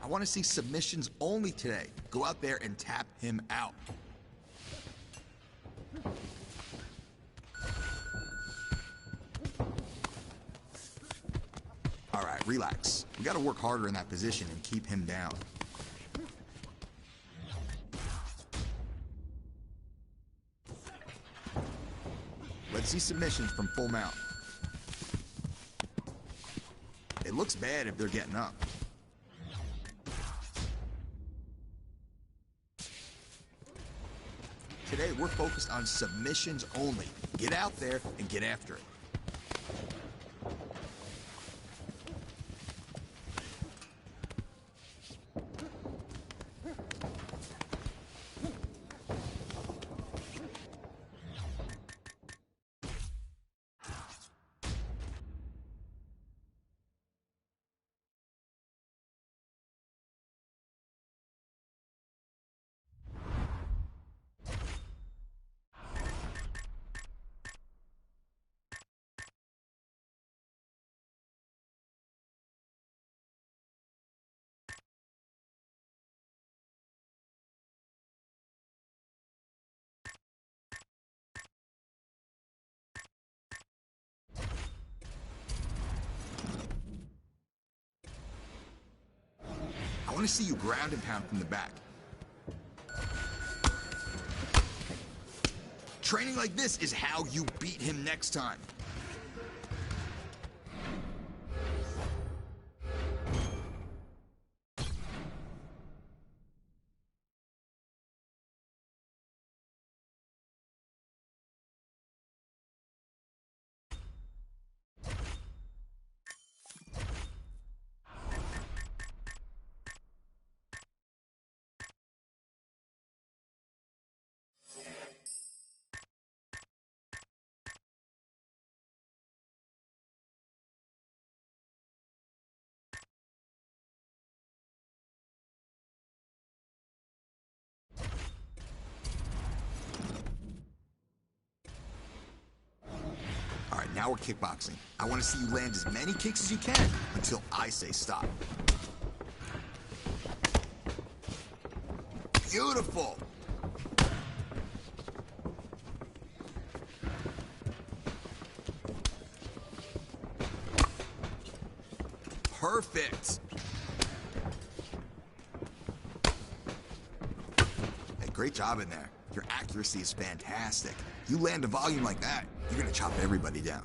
I want to see submissions only today. Go out there and tap him out. All right, relax. We got to work harder in that position and keep him down. Let's see submissions from full mount. It looks bad if they're getting up. Today, we're focused on submissions only. Get out there and get after it. I want to see you ground and pound from the back. Training like this is how you beat him next time. All right, now we're kickboxing. I want to see you land as many kicks as you can until I say stop. Beautiful! Perfect! Hey, great job in there. Your accuracy is fantastic. You land a volume like that, you're gonna chop everybody down.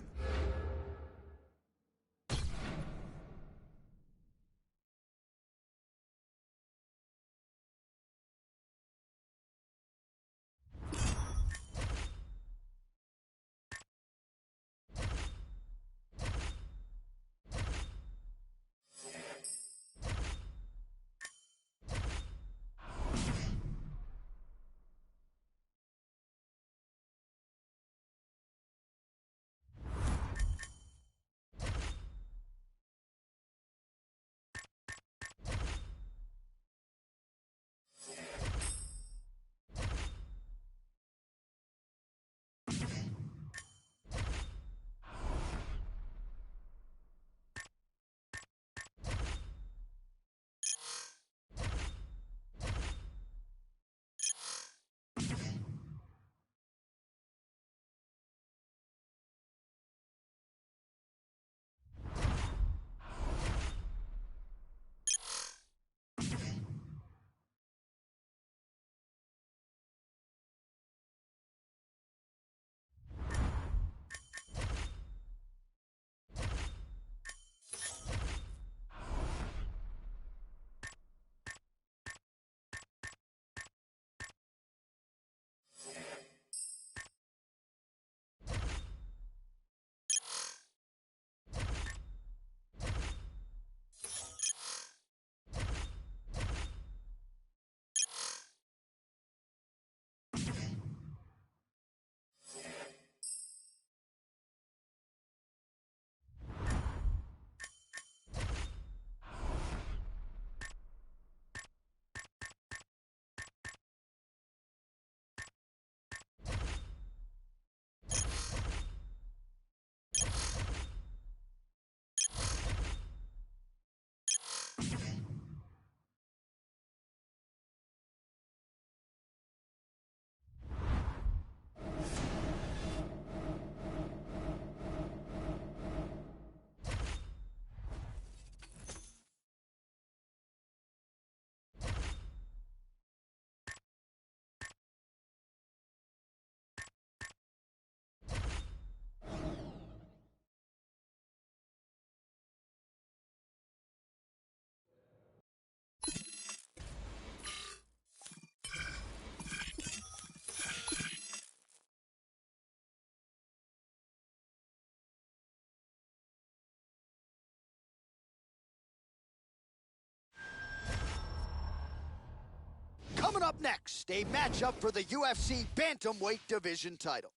next, a matchup for the UFC Bantamweight Division title.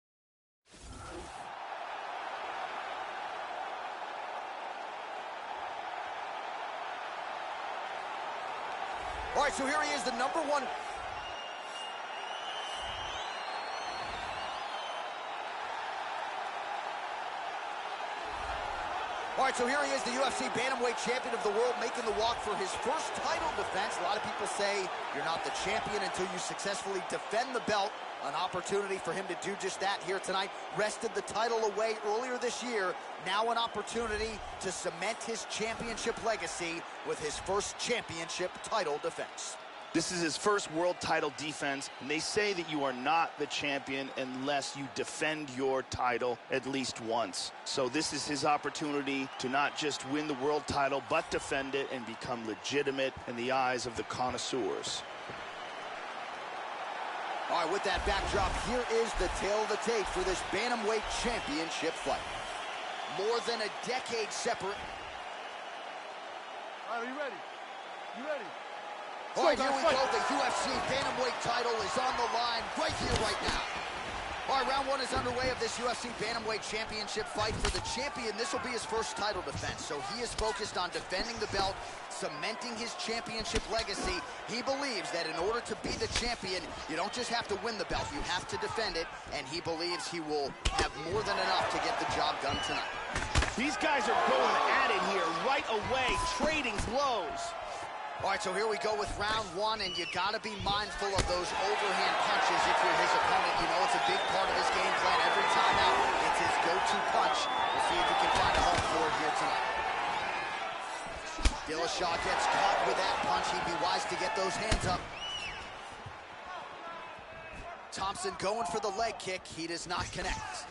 All right, so here he is, the number one. All right, so here he is, the UFC Bantamweight Champion of the world, making the walk for his first title defense. A lot of people say you're not the champion until you successfully defend the belt. An opportunity for him to do just that here tonight. Wrested the title away earlier this year. Now an opportunity to cement his championship legacy with his first championship title defense. This is his first world title defense, and they say that you are not the champion unless you defend your title at least once. So this is his opportunity to not just win the world title, but defend it and become legitimate in the eyes of the connoisseurs. All right, with that backdrop, here is the tale of the tape for this Bantamweight Championship fight. More than a decade separate. All right, are you ready? You ready? All right, here we go. The UFC Bantamweight title is on the line right here, right now. All right, round one is underway of this UFC Bantamweight Championship fight. For the champion, this will be his first title defense. So he is focused on defending the belt, cementing his championship legacy. He believes that in order to be the champion, you don't just have to win the belt, you have to defend it. And he believes he will have more than enough to get the job done tonight. These guys are going at it here right away, trading blows. All right, so here we go with round one, and you got to be mindful of those overhand punches if you're his opponent. You know it's a big part of his game plan every time out. It's his go-to punch. We'll see if he can find a home for it here tonight. Dillashaw gets caught with that punch. He'd be wise to get those hands up. Thompson going for the leg kick. He does not connect.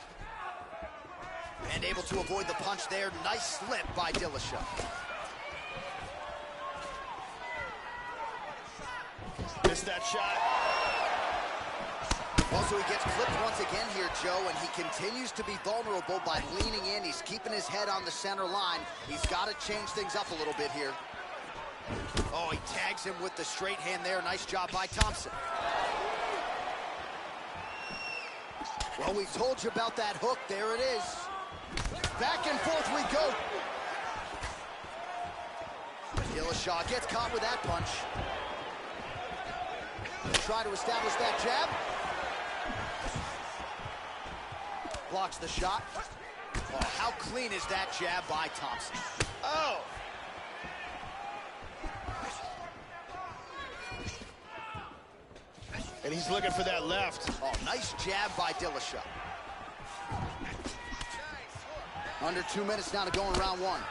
And able to avoid the punch there. Nice slip by Dillashaw. Missed that shot. Also, he gets clipped once again here, Joe, and he continues to be vulnerable by leaning in. He's keeping his head on the center line. He's got to change things up a little bit here. Oh, he tags him with the straight hand there. Nice job by Thompson. Well, we told you about that hook. There it is. Back and forth we go. Dillashaw gets caught with that punch. Try to establish that jab. Blocks the shot. Oh, how clean is that jab by Thompson? Oh! And he's looking for that left. Oh, nice jab by Dillashaw. Under 2 minutes now to go in round one.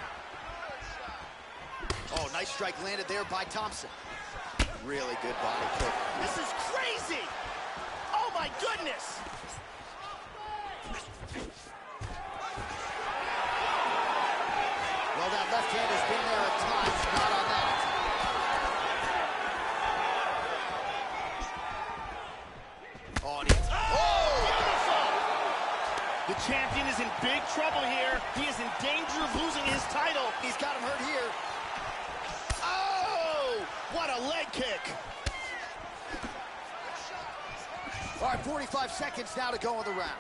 Oh, nice strike landed there by Thompson. Really good body kick. This is crazy! Oh my goodness! Well, that left hand has been there at times, not on that. Oh, and Beautiful! The champion is in big trouble here. He is in danger of losing his title. He's got him hurt here. What a leg kick. All right, 45 seconds now to go in the round.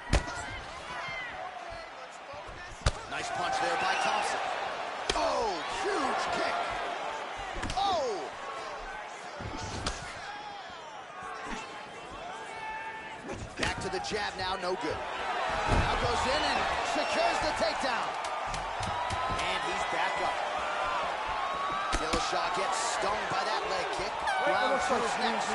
Nice punch there by Thompson. Oh, huge kick. Oh! Back to the jab now, no good. Now goes in and secures the takedown. And he's back up. Dillashaw gets stung by that leg kick. Round two is next. He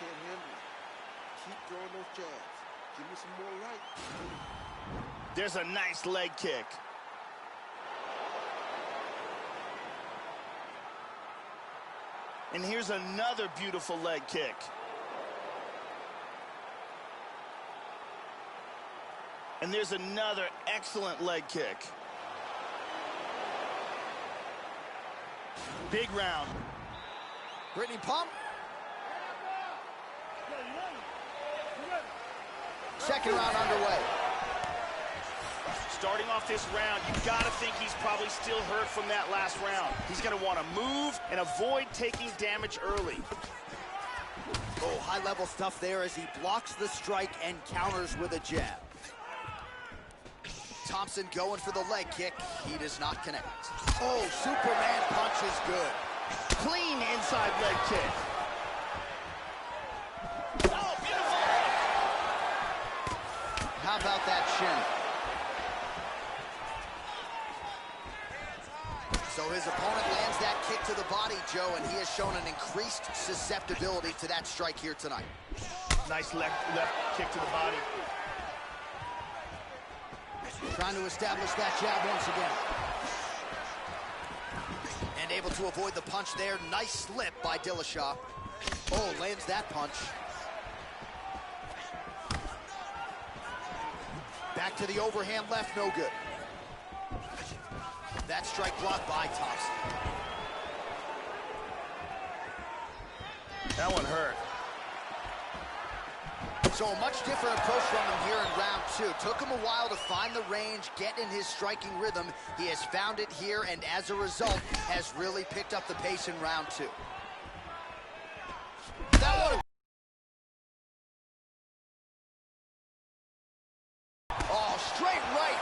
can't handle it. Keep throwing those jabs. Give me some more right. There's a nice leg kick. And here's another beautiful leg kick. And there's another excellent leg kick. Big round. Brittany Pump. Second round underway. Starting off this round, you've got to think he's probably still hurt from that last round. He's going to want to move and avoid taking damage early. Oh, high-level stuff there as he blocks the strike and counters with a jab. Thompson going for the leg kick. He does not connect. Oh, Superman punch is good. Clean inside leg kick. Oh, beautiful! How about that shin? So his opponent lands that kick to the body, Joe, and he has shown an increased susceptibility to that strike here tonight. Nice left kick to the body. Trying to establish that jab once again. And able to avoid the punch there. Nice slip by Dillashaw. Oh, lands that punch. Back to the overhand left, no good. That strike blocked by Thompson. That one hurt. So a much different approach from him here in round two. Took him a while to find the range, get in his striking rhythm. He has found it here, and as a result, has really picked up the pace in round two. That one. Oh, straight right.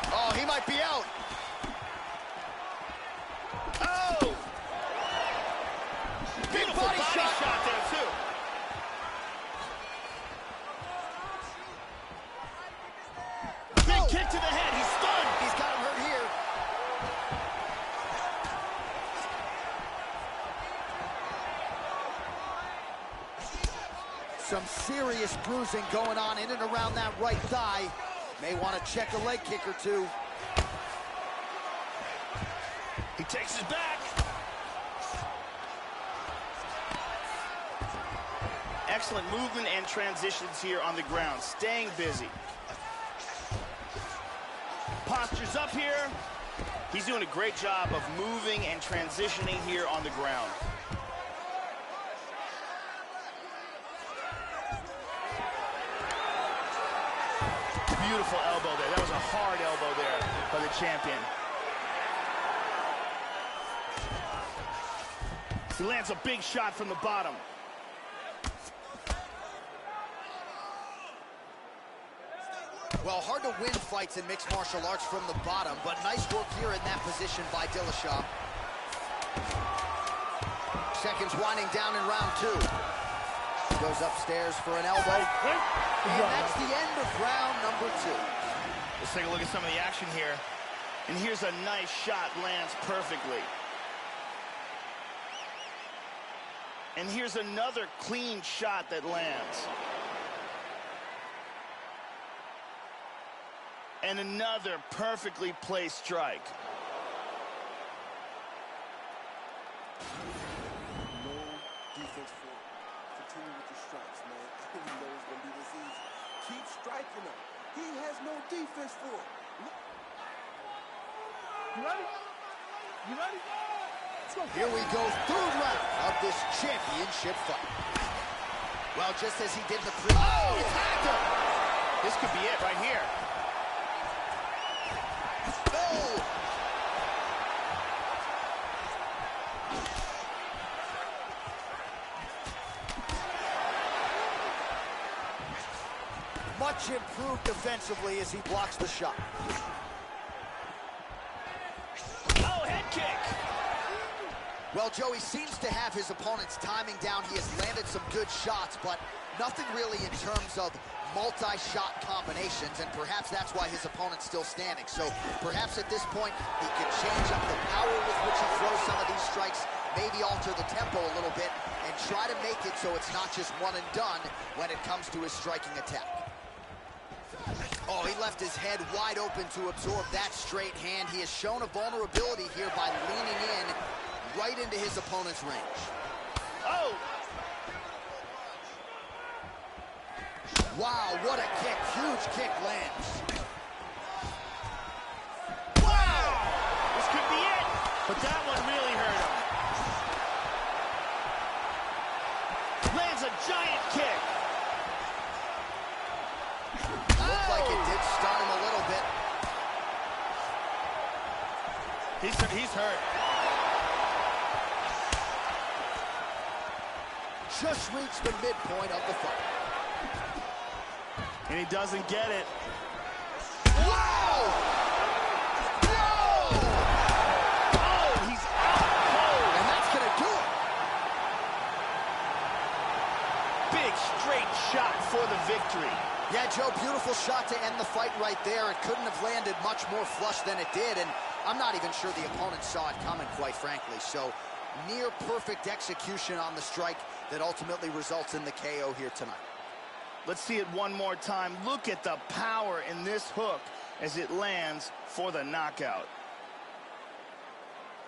Oh, he might be out. Oh! Big Beautiful body shot. there, too. Big kick to the head. He's stunned. He's got him hurt here. Some serious bruising going on in and around that right thigh. May want to check a leg kick or two. He takes his back. Excellent movement and transitions here on the ground. Staying busy. Posture's up here. He's doing a great job of moving and transitioning here on the ground. Beautiful elbow there. That was a hard elbow there by the champion. He lands a big shot from the bottom. Well, hard to win fights in mixed martial arts from the bottom, but nice work here in that position by Dillashaw. Seconds winding down in round two. Goes upstairs for an elbow. And that's the end of round number two. Let's take a look at some of the action here. And here's a nice shot, lands perfectly. And here's another clean shot that lands. And another perfectly placed strike. No defense for him. Continue with the strikes, man. You know it's going to be this easy. Keep striking him. He has no defense for him. You ready? You ready? Let's go. Here we go, third round of this championship fight. Well, just as he did in the pre- Oh, he tagged him! This could be it right here. Oh! Much improved defensively as he blocks the shot. Oh, head kick! Well, Joey seems to have his opponent's timing down. He has landed some good shots, but nothing really in terms of multi-shot combinations, and perhaps that's why his opponent's still standing. So perhaps at this point, he could change up the power with which he throws some of these strikes, maybe alter the tempo a little bit, and try to make it so it's not just one and done when it comes to his striking attack. Oh, he left his head wide open to absorb that straight hand. He has shown a vulnerability here by leaning in right into his opponent's range. Oh! Wow, what a kick. Huge kick lands. Wow! This could be it, but that one really hurt him. Lands a giant kick. He's hurt. Just reached the midpoint of the fight. And he doesn't get it. Wow! Whoa! Oh, he's out cold. And that's going to do it. Big straight shot for the victory. Yeah, Joe, beautiful shot to end the fight right there. It couldn't have landed much more flush than it did, and I'm not even sure the opponent saw it coming, quite frankly. So, near perfect execution on the strike that ultimately results in the KO here tonight. Let's see it one more time. Look at the power in this hook as it lands for the knockout.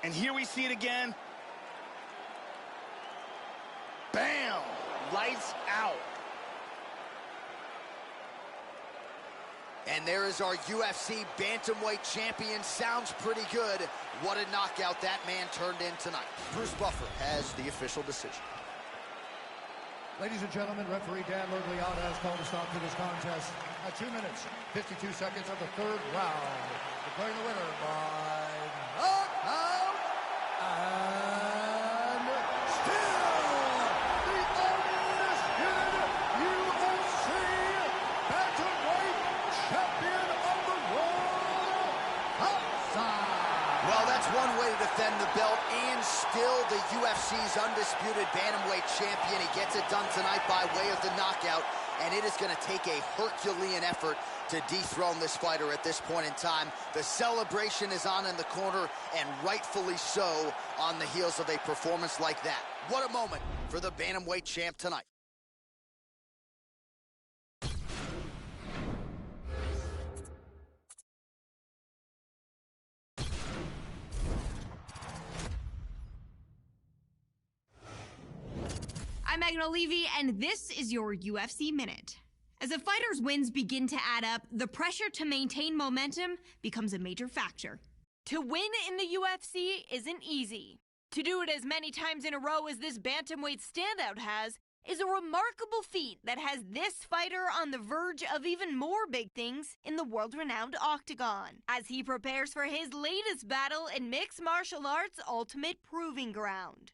And here we see it again. Bam! Lights out. And there is our UFC bantamweight champion. Sounds pretty good. What a knockout that man turned in tonight. Bruce Buffer has the official decision. Ladies and gentlemen, referee Dan Miragliotta has called a stop to this contest at 2 minutes, 52 seconds of the third round. Declaring the winner by knockout and still the undisputed UFC bantamweight champion of the world, Hamza. Well, that's one way to defend the belt and still the UFC's undisputed bantamweight champion. He gets it done tonight by way of the knockout, and it is going to take a Herculean effort to dethrone this fighter at this point in time. The celebration is on in the corner, and rightfully so on the heels of a performance like that. What a moment for the bantamweight champ tonight. I'm Megan O'Leary, and this is your UFC Minute. As a fighter's wins begin to add up, the pressure to maintain momentum becomes a major factor. To win in the UFC isn't easy. To do it as many times in a row as this bantamweight standout has is a remarkable feat that has this fighter on the verge of even more big things in the world-renowned octagon, as he prepares for his latest battle in mixed martial arts' ultimate proving ground.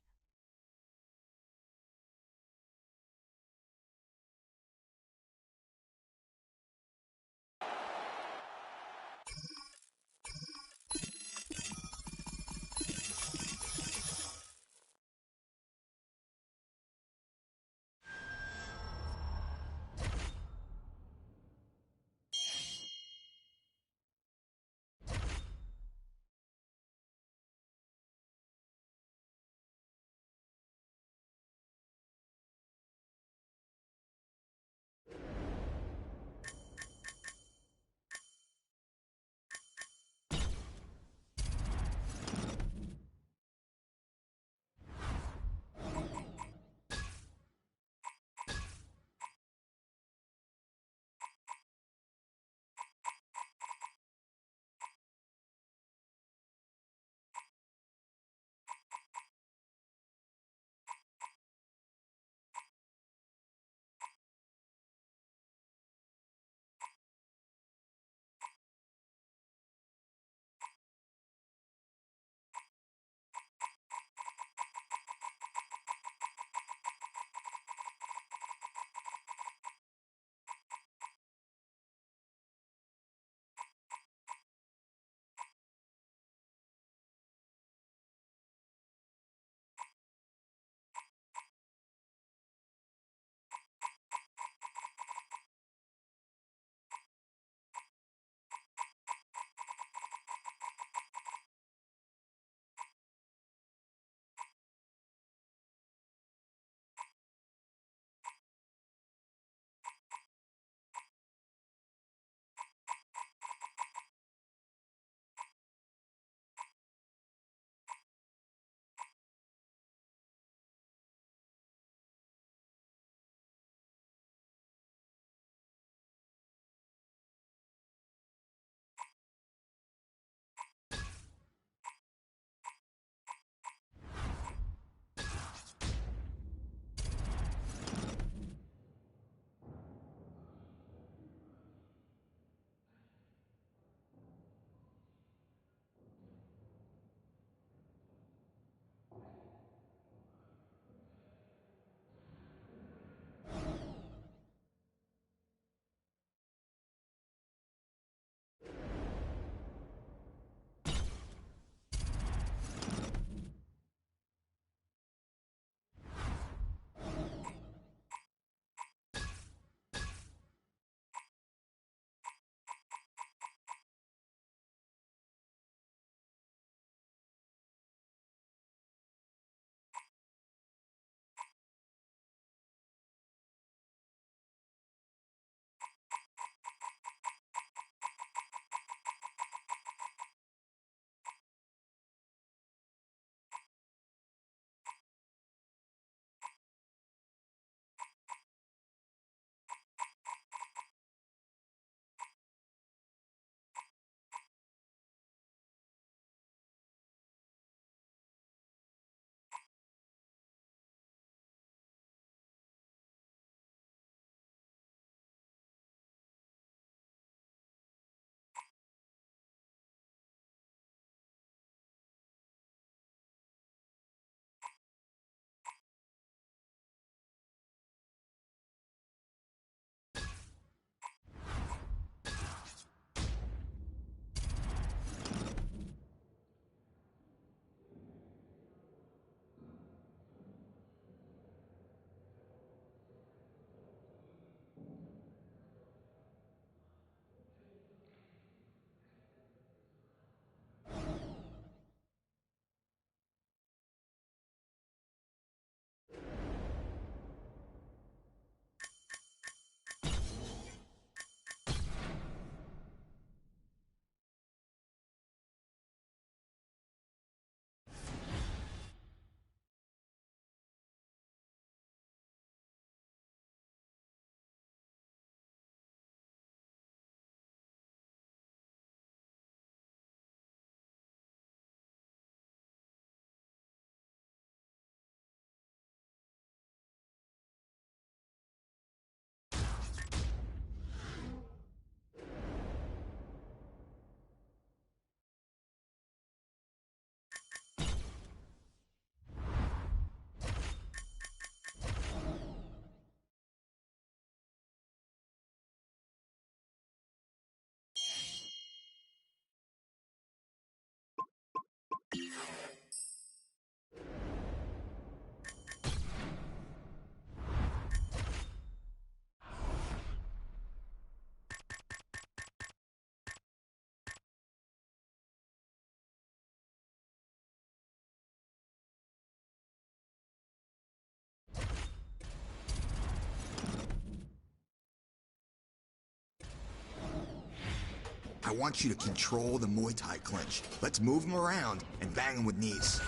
I want you to control the Muay Thai clinch. Let's move him around and bang him with knees.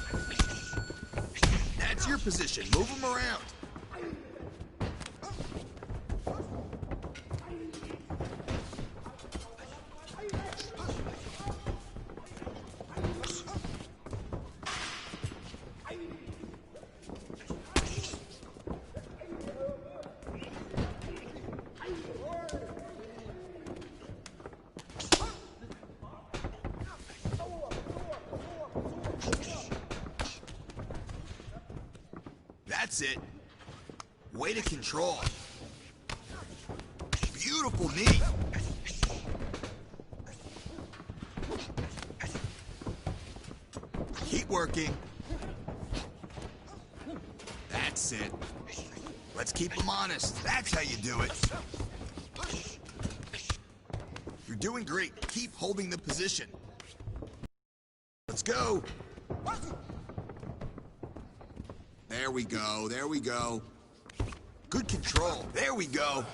That's your position. Move him around. That's it. Way to control. Beautiful knee. Keep working. That's it. Let's keep him honest. That's how you do it. You're doing great. Keep holding the position. Let's go. There we go. There we go. Good control. There we go.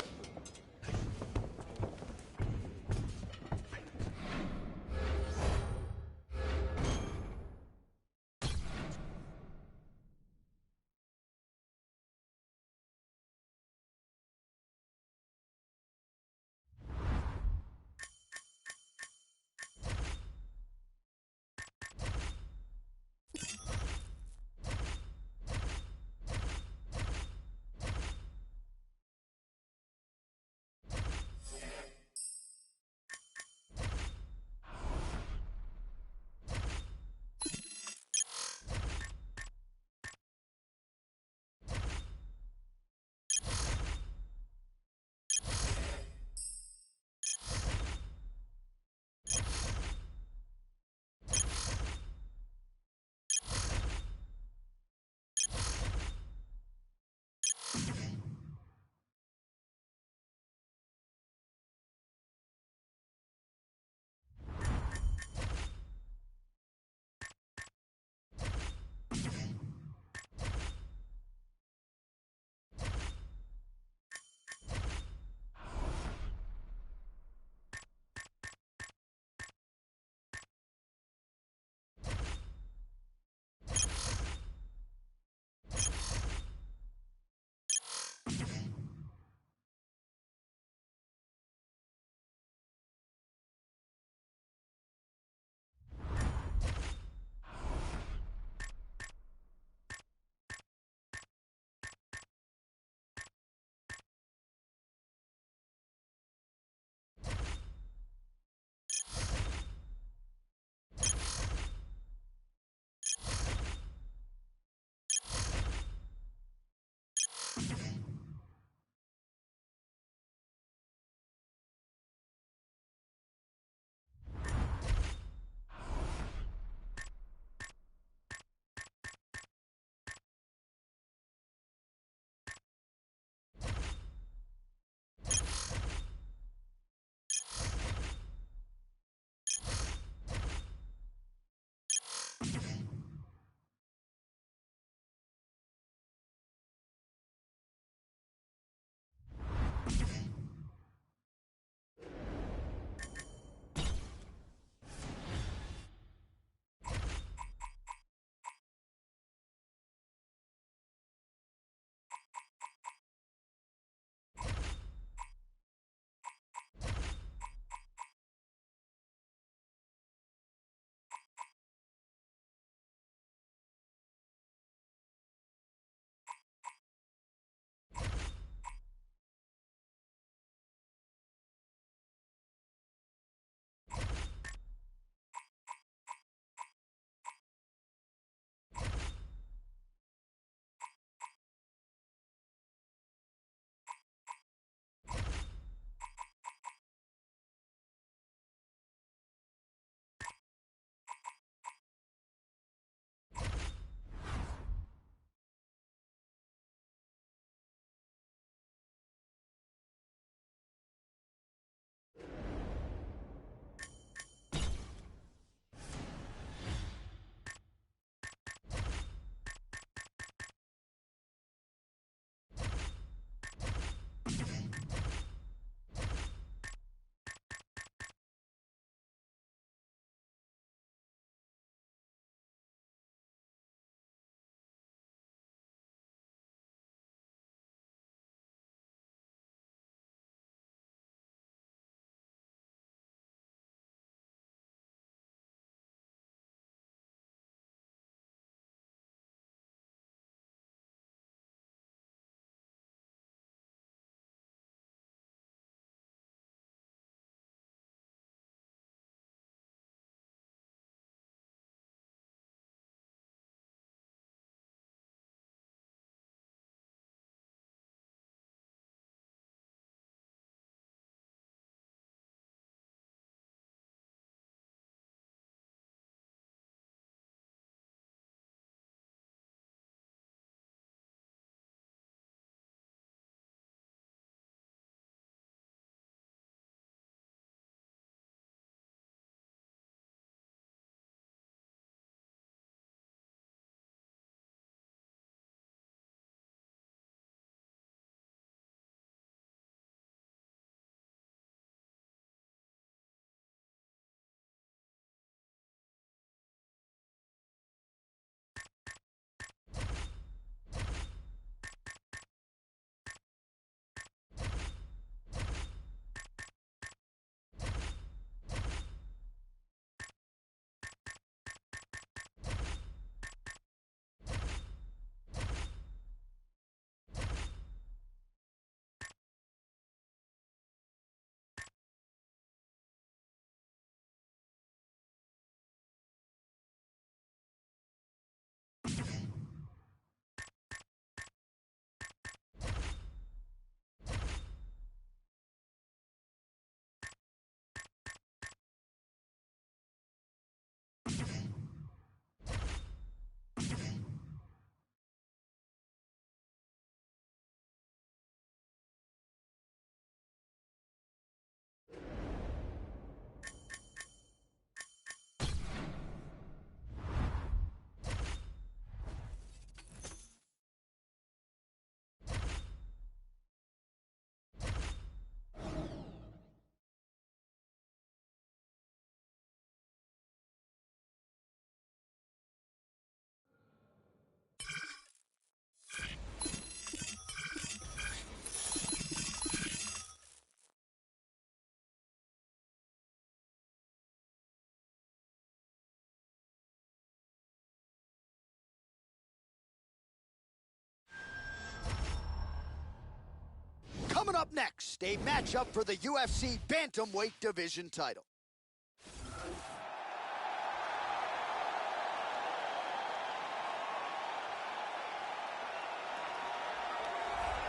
up next, a matchup for the UFC Bantamweight Division title.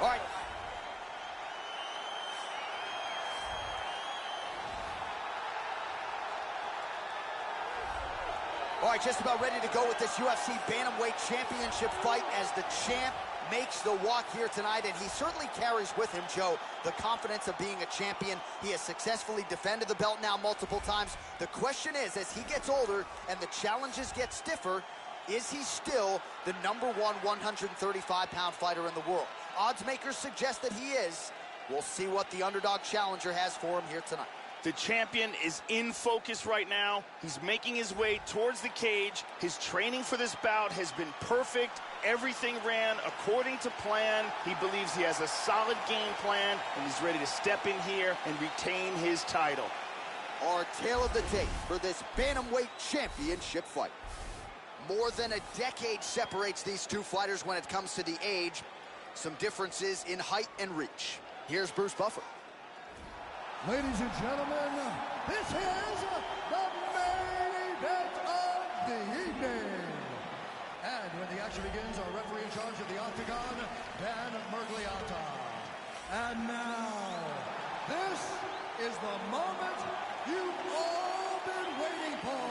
All right. All right, just about ready to go with this UFC Bantamweight Championship fight as the champ makes the walk here tonight, and he certainly carries with him, Joe, the confidence of being a champion. He has successfully defended the belt now multiple times. The question is, as he gets older and the challenges get stiffer, is he still the #1 135-pound fighter in the world? Odds makers suggest that he is. We'll see what the underdog challenger has for him here tonight. The champion is in focus right now. He's making his way towards the cage. His training for this bout has been perfect. Everything ran according to plan. He believes he has a solid game plan, and he's ready to step in here and retain his title. Our tale of the tape for this Bantamweight Championship fight. More than a decade separates these two fighters when it comes to the age. Some differences in height and reach. Here's Bruce Buffer. Ladies and gentlemen, this is the main event of the evening. And when the action begins, our referee in charge of the Octagon, Dan Miragliotta. And now, this is the moment you've all been waiting for.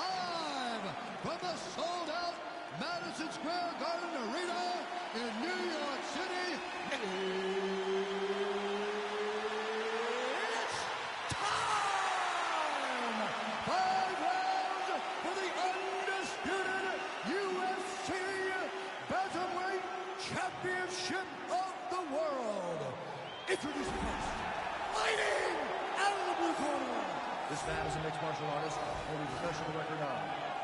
Live from the sold-out Madison Square Garden Arena in New York City. Championship of the world. Introducing first, fighting out of the blue corner. This man is a mixed martial artist, holding a professional record of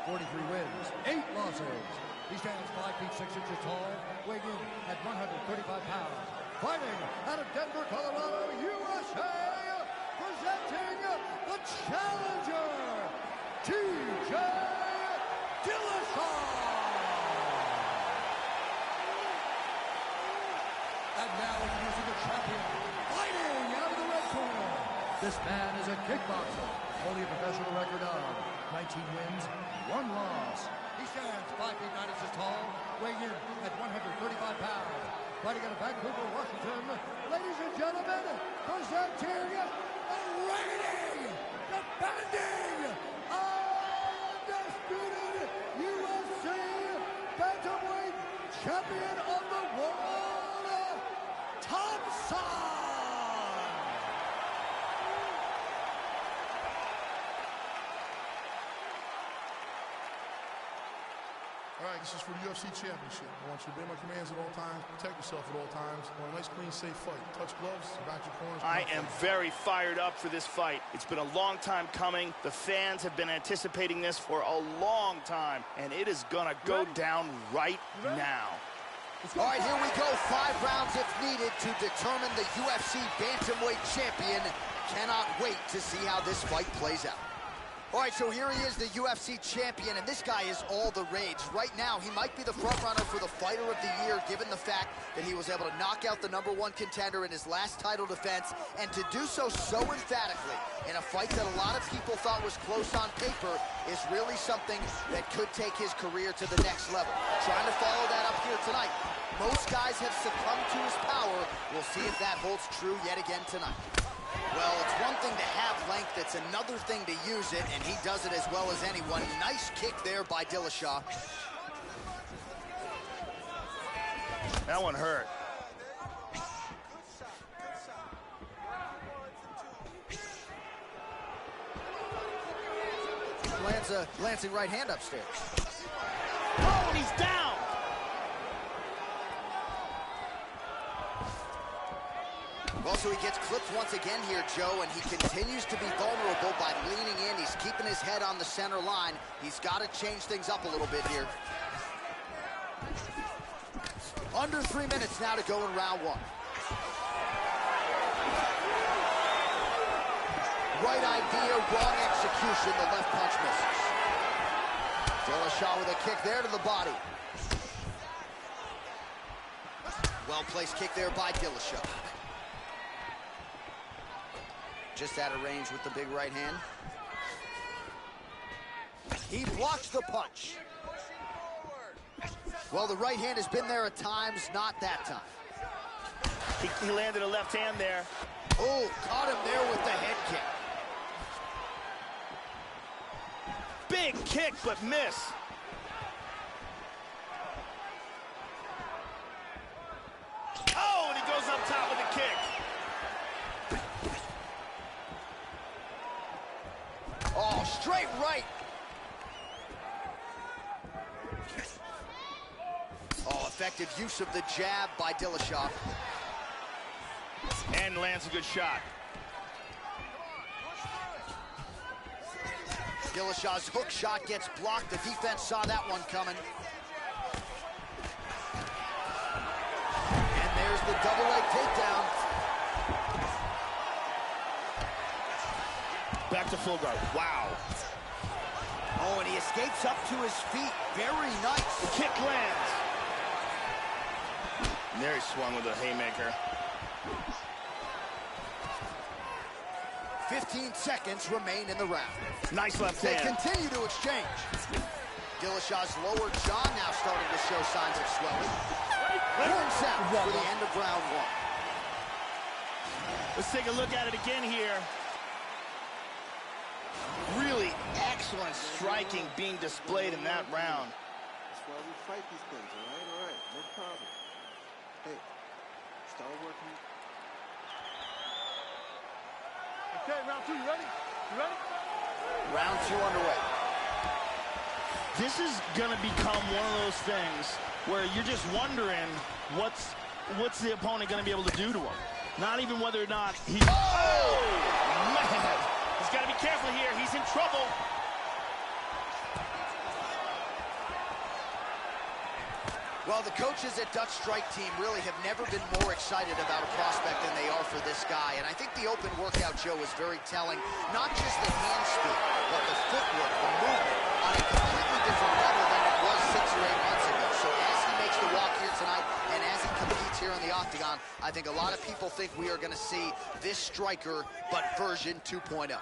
43 wins, 8 losses. He stands 5 feet 6 inches tall, weighing in at 135 pounds. Fighting out of Denver, Colorado, USA, presenting the challenger, TJ Dillashaw. And now introducing the champion, fighting out of the red corner. This man is a kickboxer, holding a professional record of 19 wins, 1 loss. He stands 5 feet 9 inches tall, weighing in at 135 pounds. Fighting out of Vancouver, Washington, ladies and gentlemen, presenting the reigning, defending, undisputed UFC Bantamweight Champion of the world, Thompson! All right, this is for the UFC Championship. I want you to obey my commands at all times, protect yourself at all times. I want a nice, clean, safe fight. Touch gloves, back your corners. I am very fired up for this fight. It's been a long time coming. The fans have been anticipating this for a long time, and it is gonna go down right now. All right, here we go. 5 rounds if needed to determine the UFC Bantamweight champion. Cannot wait to see how this fight plays out. All right, so here he is, the UFC champion, and this guy is all the rage. Right now, he might be the front runner for the Fighter of the Year, given the fact that he was able to knock out the #1 contender in his last title defense, and to do so emphatically in a fight that a lot of people thought was close on paper is really something that could take his career to the next level. Trying to follow that up here tonight. Most guys have succumbed to his power. We'll see if that holds true yet again tonight. Well, it's one thing to have length, it's another thing to use it, and he does it as well as anyone. Nice kick there by Dillashaw. That one hurt. Lands a glancing right hand upstairs. Oh, and he's down! Well, so he gets clipped once again here, Joe, and he continues to be vulnerable by leaning in. He's keeping his head on the center line. He's got to change things up a little bit here. Under 3 minutes now to go in round 1. Right idea, wrong execution. The left punch misses. Dillashaw with a kick there to the body. Well-placed kick there by Dillashaw. Just out of range with the big right hand. He blocks the punch. Well, the right hand has been there at times, not that time. He landed a left hand there. Oh, caught him there with the head kick. Big kick, but miss. Oh, and he goes up top with a kick. Oh, straight right. Oh, effective use of the jab by Dillashaw. And lands a good shot. Dillashaw's hook shot gets blocked. The defense saw that one coming. And there's the double leg takedown. Back to full guard. Wow. Oh, and he escapes up to his feet. Very nice. The kick lands. And there he swung with a haymaker. 15 seconds remain in the round. Nice left They hand. continue to exchange. Dillashaw's lower jaw now starting to show signs of swelling. Warns out for the end of round one. Let's take a look at it again here. Really excellent striking being displayed in that round. That's why we fight these things, all right, no problem. Hey, start working. Okay, round two, you ready? You ready? Round two underway. This is gonna become one of those things where you're just wondering what's the opponent gonna be able to do to him. Not even whether or not he... Oh, man! He's gotta be careful here. He's in trouble. Well, the coaches at Dutch Strike Team really have never been more excited about a prospect than they are for this guy. And I think the open workout, Joe, is very telling. Not just the hand speed, but the footwork, the movement, on a completely different level than it was 6 or 8 months ago. So as he makes the walk here tonight, and as he competes here on the octagon, I think a lot of people think we are going to see this striker, but version 2.0.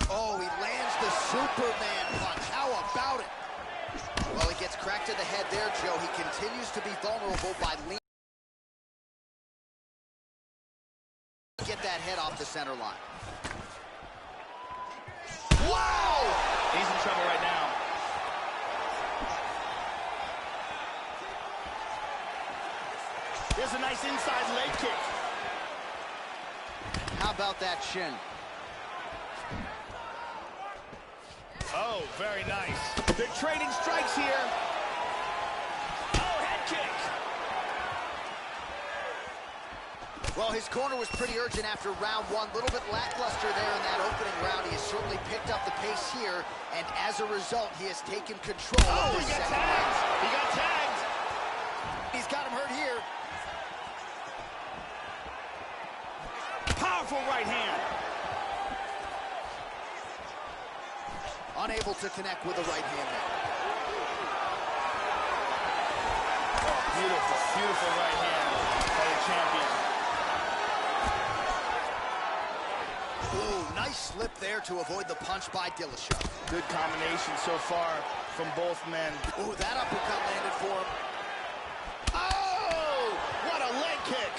Oh, he lands the Superman punch. How about it? Well, he gets cracked to the head there, Joe. He continues to be vulnerable by leaning. Get that head off the center line. Wow! He's in trouble right now. There's a nice inside leg kick. How about that shin? Oh, very nice. They're trading strikes here. Oh, head kick. Well, his corner was pretty urgent after round one. A little bit lackluster there in that opening round. He has certainly picked up the pace here, and as a result, he has taken control of this second round. He got tagged. He's got him hurt here. Powerful right hand. Unable to connect with the right hand there. Oh, beautiful, beautiful right hand by the champion. Ooh, nice slip there to avoid the punch by Dillashaw. Good combination so far from both men. Ooh, that uppercut landed for him. Oh, what a leg kick.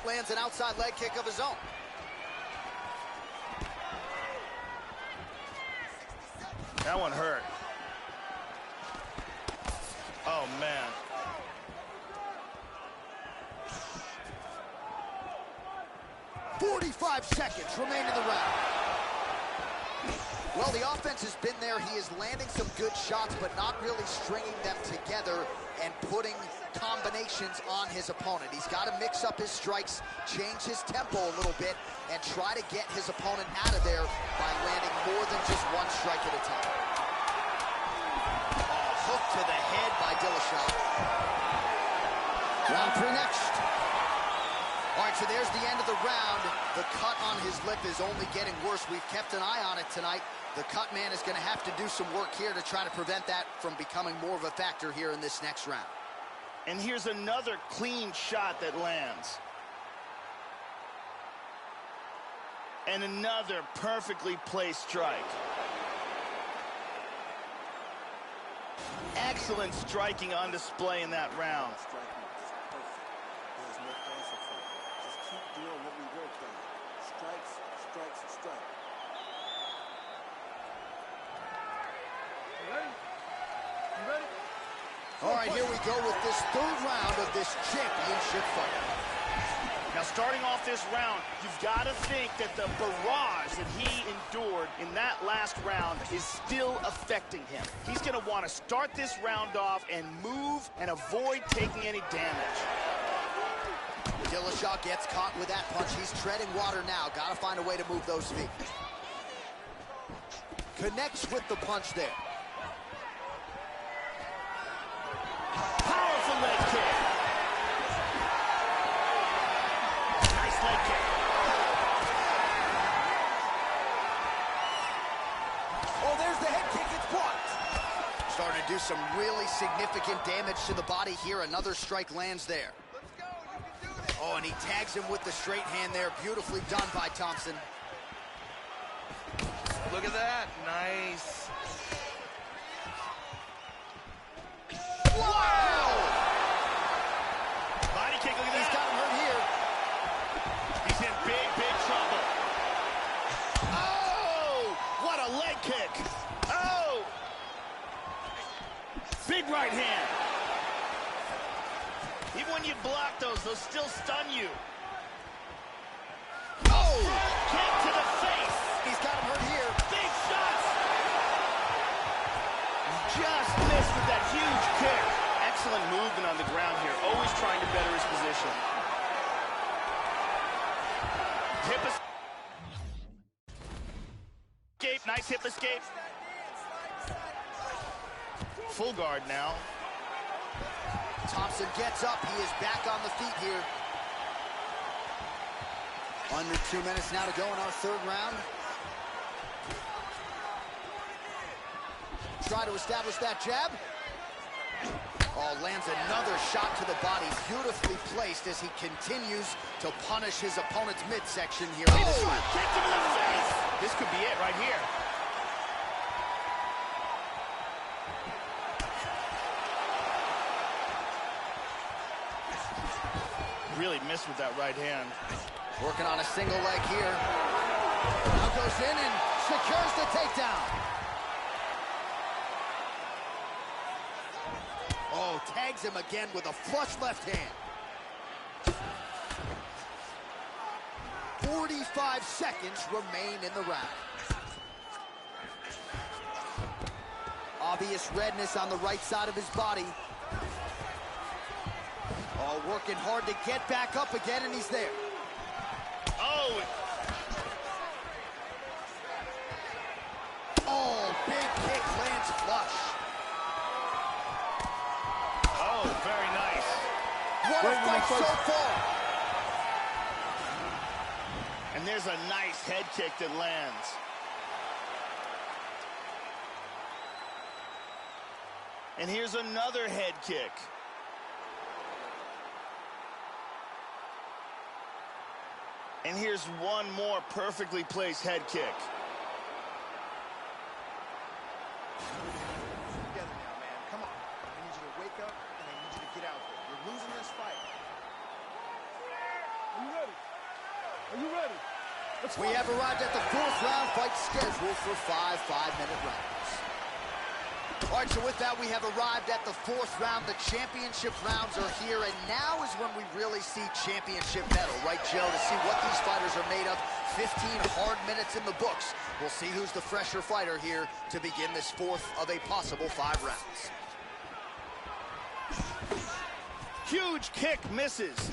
Lands an outside leg kick of his own. That one hurt. Oh, man. .45 seconds remain in the round. Well, the offense has been there. He is landing some good shots, but not really stringing them together and putting combinations on his opponent. He's got to mix up his strikes, change his tempo a little bit, and try to get his opponent out of there by landing more than just one strike at a time. Oh, hook to the head by Dillashaw. Round three next. All right, so there's the end of the round. The cut on his lip is only getting worse. We've kept an eye on it tonight. The cut man is going to have to do some work here to try to prevent that from becoming more of a factor here in this next round. And here's another clean shot that lands. And another perfectly placed strike. Excellent striking on display in that round. There's no answer for it. Just keep doing what we worked on. Strikes, strikes, strikes. You ready? You ready? All right, here we go with this third round of this championship fight. Now, starting off this round, you've got to think that the barrage that he endured in that last round is still affecting him. He's going to want to start this round off and move and avoid taking any damage. Dillashaw gets caught with that punch. He's treading water now. Got to find a way to move those feet. Connects with the punch there. Powerful leg kick. Nice leg kick. Oh, there's the head kick. It's blocked. Starting to do some really significant damage to the body here. Another strike lands there. Oh, and he tags him with the straight hand there. Beautifully done by Thompson. Look at that. Nice. Wow! Body kick, look at He's that. got him hurt here. He's in big, big trouble. Oh! What a leg kick. Oh! Big right hand. Even when you block those still stun you. Oh! Kick to the face. He's got him hurt here. Big shots. Just missed with that huge kick. Excellent movement on the ground here. Always trying to better his position. Hip escape. Nice hip escape. Full guard now. Thompson gets up. He is back on the feet here. Under 2 minutes now to go in our third round. Try to establish that jab. Oh, lands another shot to the body. Beautifully placed as he continues to punish his opponent's midsection here. Oh, kick to the face. This could be it right here. Really missed with that right hand. Working on a single leg here. Now goes in and secures the takedown. Oh, tags him again with a flush left hand. 45 seconds remain in the round. Obvious redness on the right side of his body. Oh, working hard to get back up again, and he's there. Oh! Oh, big kick lands flush. Oh, very nice. What a fight so far. And there's a nice head kick that lands. And here's another head kick. And here's one more perfectly placed head kick. Together now, man. Come on. I need you to wake up, and I need you to get out there. You're losing this fight. Are you ready? Are you ready? Let's We have arrived at the fourth round fight scheduled for 5 5-minute rounds. All right, so with that, we have arrived at the fourth round. The championship rounds are here, and now is when we really see championship metal, right, Joe? To see what these fighters are made of. 15 hard minutes in the books. We'll see who's the fresher fighter here to begin this fourth of a possible 5 rounds. Huge kick misses.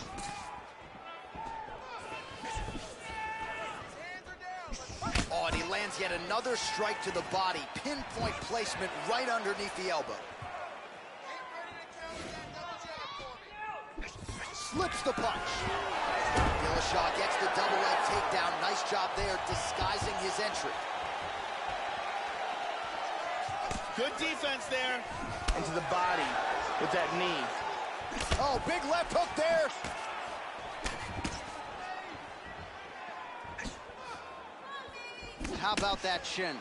Oh, and he lands yet another strike to the body. Pinpoint placement right underneath the elbow. Slips the punch. Dillashaw gets the double leg takedown. Nice job there, disguising his entry. Good defense there. Into the body with that knee. Oh, big left hook there. How about that shin?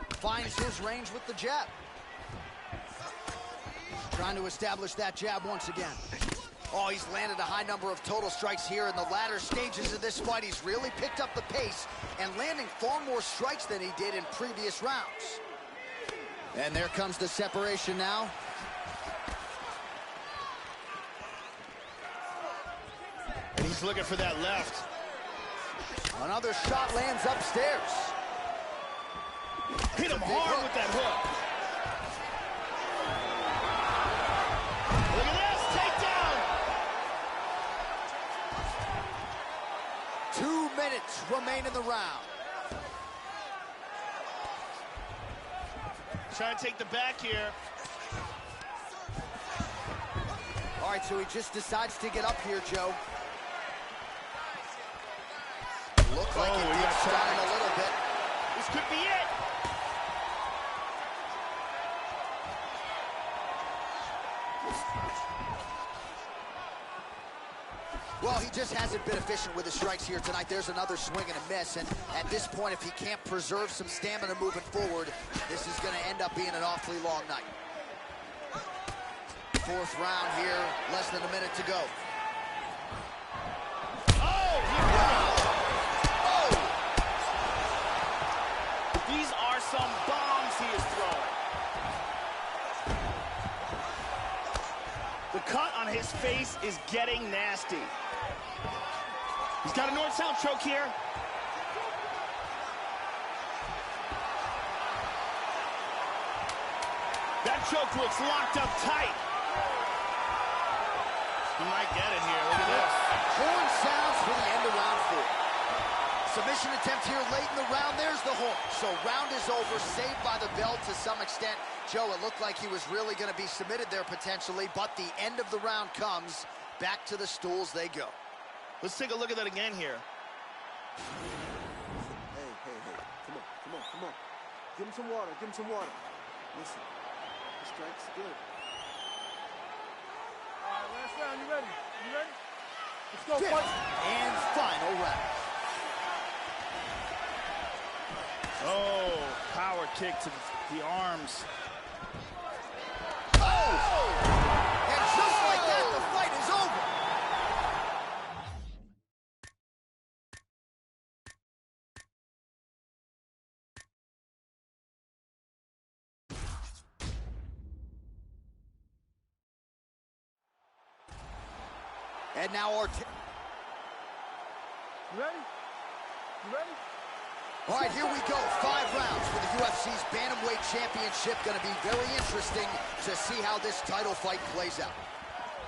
Finds his range with the jab. Trying to establish that jab once again. Oh, he's landed a high number of total strikes here in the latter stages of this fight. He's really picked up the pace and landing far more strikes than he did in previous rounds. And there comes the separation now. And he's looking for that left. Another shot lands upstairs. Hit him hard with that hook. Look at this, takedown. 2 minutes remain in the round. Trying to take the back here. All right, so he just decides to get up here, Joe. Looked like it did stun him a little bit. This could be it. Well, he just hasn't been efficient with his strikes here tonight. There's another swing and a miss, and at this point, if he can't preserve some stamina moving forward, this is going to end up being an awfully long night. Fourth round here, less than a minute to go. These are some bombs he is throwing. The cut on his face is getting nasty. He's got a north-south choke here. That choke looks locked up tight. He might get it here. Look at this. Horn sounds for the end of round 4. Submission attempt here late in the round. There's the horn. So round is over, saved by the bell to some extent. Joe, it looked like he was really going to be submitted there potentially, but the end of the round comes. Back to the stools they go. Let's take a look at that again here. Hey. Come on. Give him some water, Listen, the strike's good. All right, last round, you ready? Let's go, Fifth fight. and final round. Oh, power kick to the arms. Oh! And just like that, the fight is over. And now our... You ready? All right, here we go. 5 rounds for the UFC's Bantamweight Championship. Going to be very interesting to see how this title fight plays out.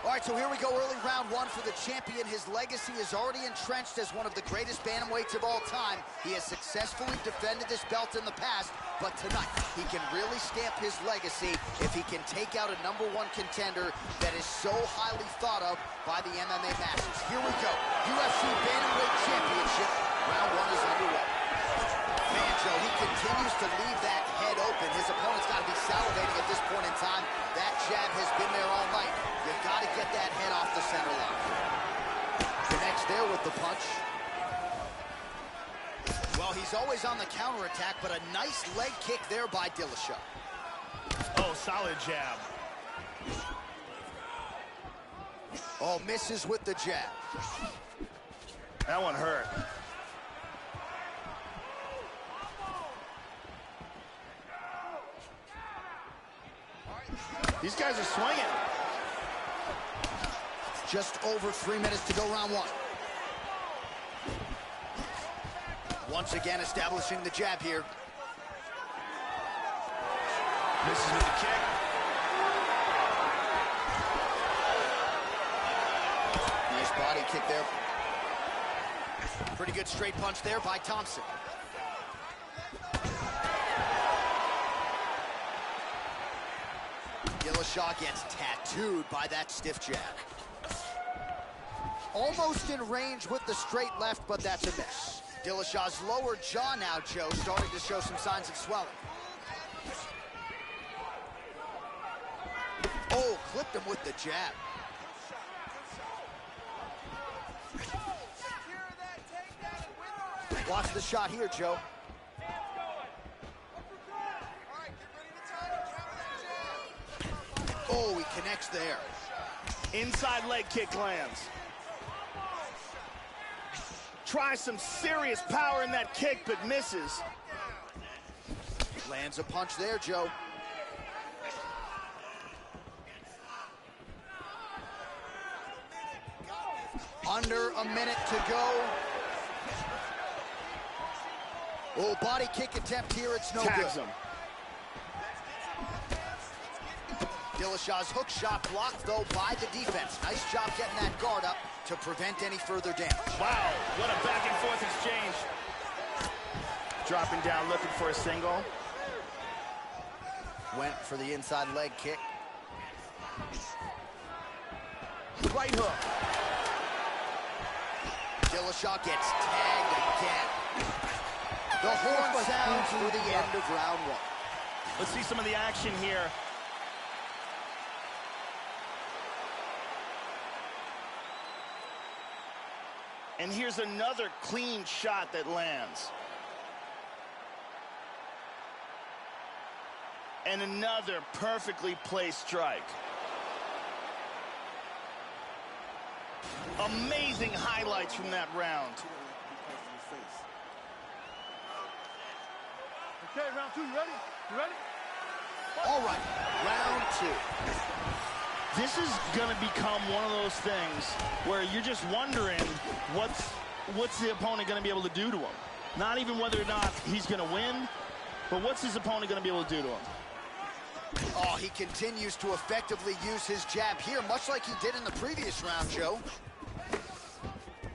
All right, so here we go. Early round 1 for the champion. His legacy is already entrenched as one of the greatest bantamweights of all time. He has successfully defended this belt in the past, but tonight he can really stamp his legacy if he can take out a #1 contender that is so highly thought of by the MMA masters. Here we go. UFC Bantamweight Championship. Round 1 is underway. Man, Joe, he continues to leave that head open. His opponent's got to be salivating at this point in time. That jab has been there all night. You've got to get that head off the center line. Connects there with the punch. Well, he's always on the counterattack, but a nice leg kick there by Dillashaw. Oh, solid jab. Oh, misses with the jab. That one hurt. These guys are swinging. Just over 3 minutes to go round 1. Once again establishing the jab here. Misses with the kick. Nice body kick there. Pretty good straight punch there by Thompson. Dillashaw gets tattooed by that stiff jab. Almost in range with the straight left, but that's a miss. Dillashaw's lower jaw now, Joe, starting to show some signs of swelling. Oh, clipped him with the jab. Watch the shot here, Joe. Oh, he connects there. Inside leg kick lands. Tries some serious power in that kick, but misses. Lands a punch there, Joe. Under a minute to go. Oh, body kick attempt here, it's no Tags good. him. Dillashaw's hook shot blocked, though, by the defense. Nice job getting that guard up to prevent any further damage. Wow, what a back and forth exchange. Dropping down, looking for a single. Went for the inside leg kick. Right hook. Dillashaw gets tagged again. The horn sounds for the end of round one. Let's see some of the action here. And here's another clean shot that lands. And another perfectly placed strike. Amazing highlights from that round. Okay, round two, you ready? You ready? All right, round two. This is gonna become one of those things where you're just wondering what's the opponent gonna be able to do to him. Not even whether or not he's gonna win, but what's his opponent gonna be able to do to him? Oh, he continues to effectively use his jab here, much like he did in the previous round, Joe.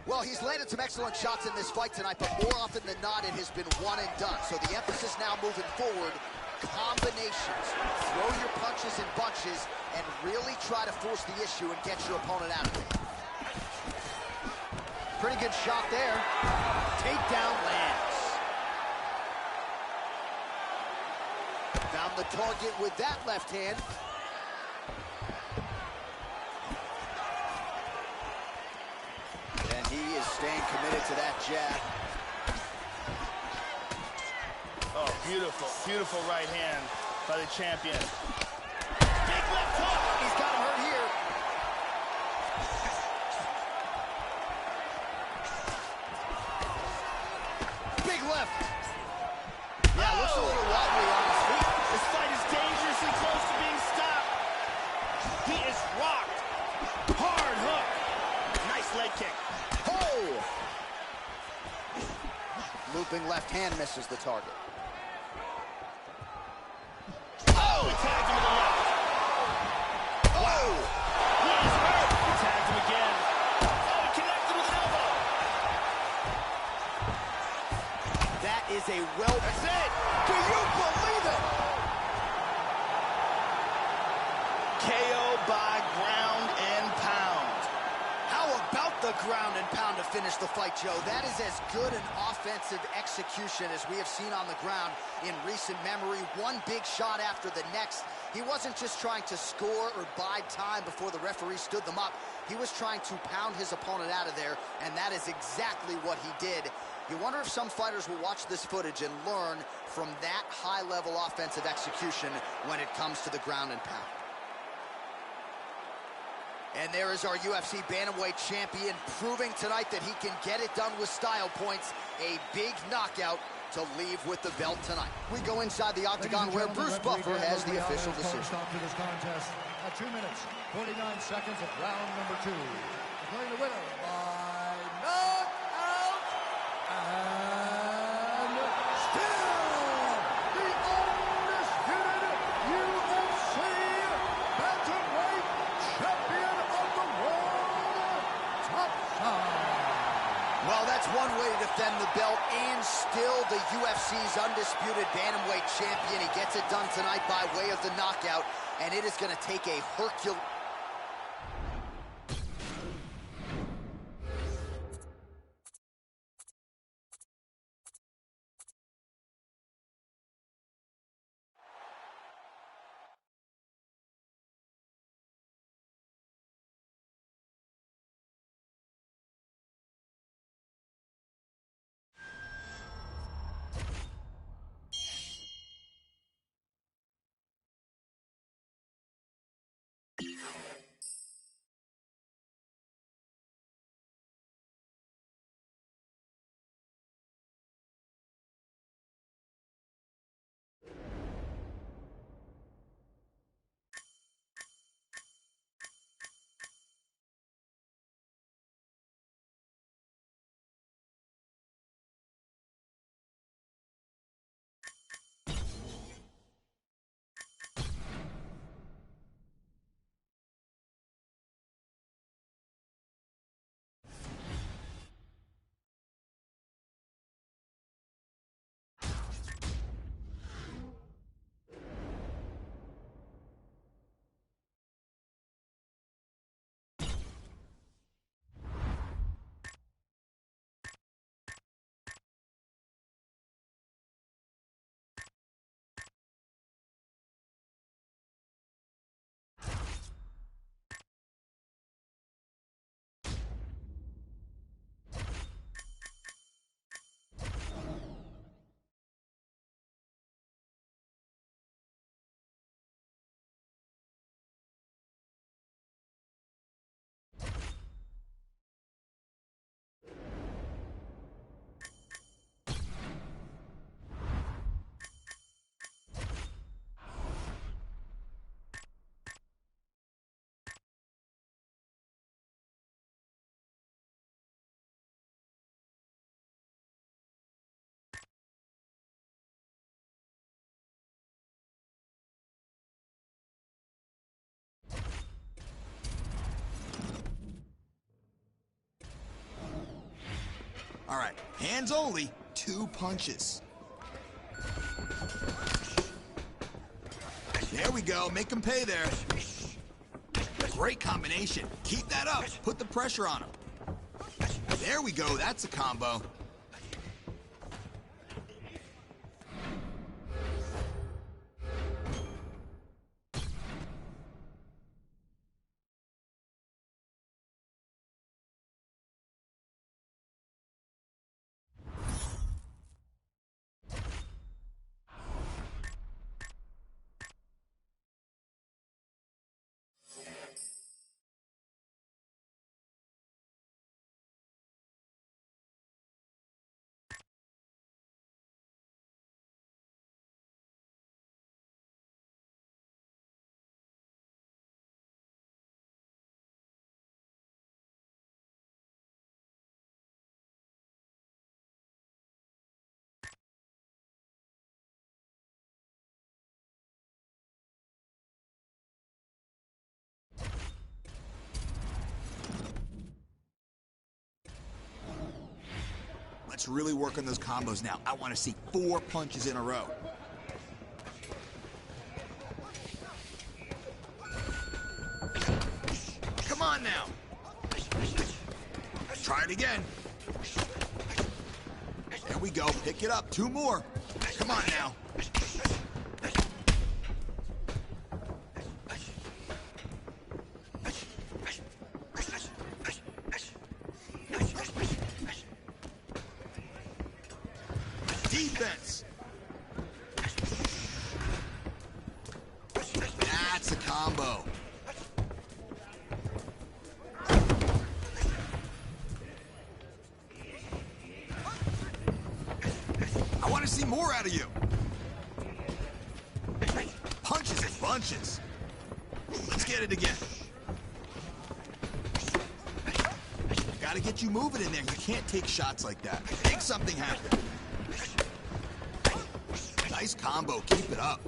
Well, he's landed some excellent shots in this fight tonight, but more often than not, it has been one and done. So the emphasis now moving forward, combinations. Throw your punches in bunches and really try to force the issue and get your opponent out of it. Pretty good shot there. Takedown lands. Found the target with that left hand. And he is staying committed to that jab. Oh, beautiful, beautiful right hand by the champion. Big left hook. He's got him hurt here. Big left. Yeah, looks a little wobbly on his feet. This fight is dangerously close to being stopped. He is rocked. Hard hook. Nice leg kick. Oh! Looping left hand misses the target. Oh, he tagged him with a left. Oh! He is hurt. He tagged him again. Oh, he connected with an elbow. That is a well... That's it. Do you believe it? KO by ground and pound. How about the ground and pound to finish the fight, Joe? That is as good an offensive execution as we have seen on the ground in recent memory. One big shot after the next. He wasn't just trying to score or bide time before the referee stood them up. He was trying to pound his opponent out of there, and that is exactly what he did. You wonder if some fighters will watch this footage and learn from that high-level offensive execution when it comes to the ground and pound. And there is our UFC Bantamweight champion proving tonight that he can get it done with style points. A big knockout to leave with the belt tonight. We go inside the octagon where Bruce Buffer has the official decision. Stop to this contest at 2 minutes, 49 seconds of round number 2. Declaring the winner by knockout and still the undisputed UFC Bantamweight champion of the world, Top Shot. Well, that's one way to defend the belt and still the UFC's undisputed bantamweight champion. He gets it done tonight by way of the knockout, and it is going to take a Herculean... All right, hands only, 2 punches. There we go, make him pay there. Great combination. Keep that up, put the pressure on him. There we go, that's a combo. Let's really work on those combos now. I want to see 4 punches in a row. Come on now. Try it again. There we go. Pick it up. 2 more. Come on now. Defense. That's a combo. I want to see more out of you. Punches and bunches. Let's get it again. Gotta get you moving in there. You can't take shots like that. Make something happen. Nice combo. Keep it up.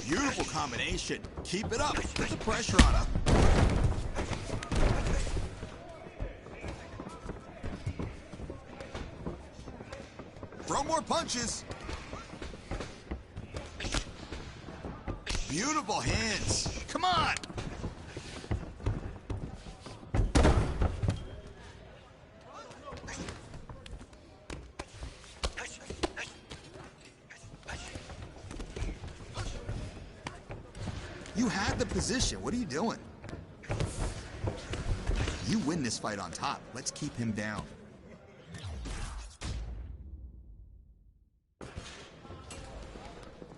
Beautiful combination. Keep it up. Put the pressure on him. punches. Beautiful hands. Come on. You had the position. What are you doing? You win this fight on top. Let's keep him down.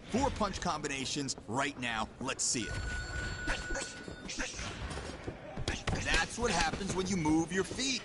Four punch combinations right now. Let's see it. That's what happens when you move your feet.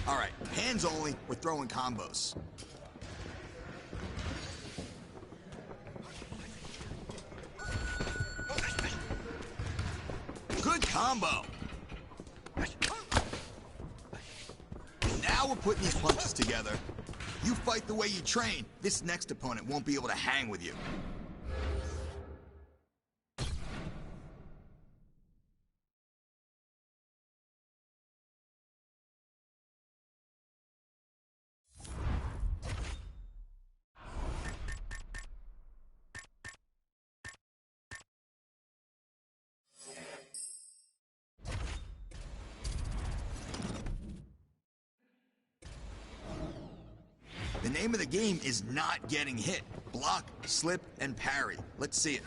All right, hands only, we're throwing combos. Good combo. Now we're putting these punches together. You fight the way you train. This next opponent won't be able to hang with you. The name of the game is not getting hit. Block, slip, and parry. Let's see it.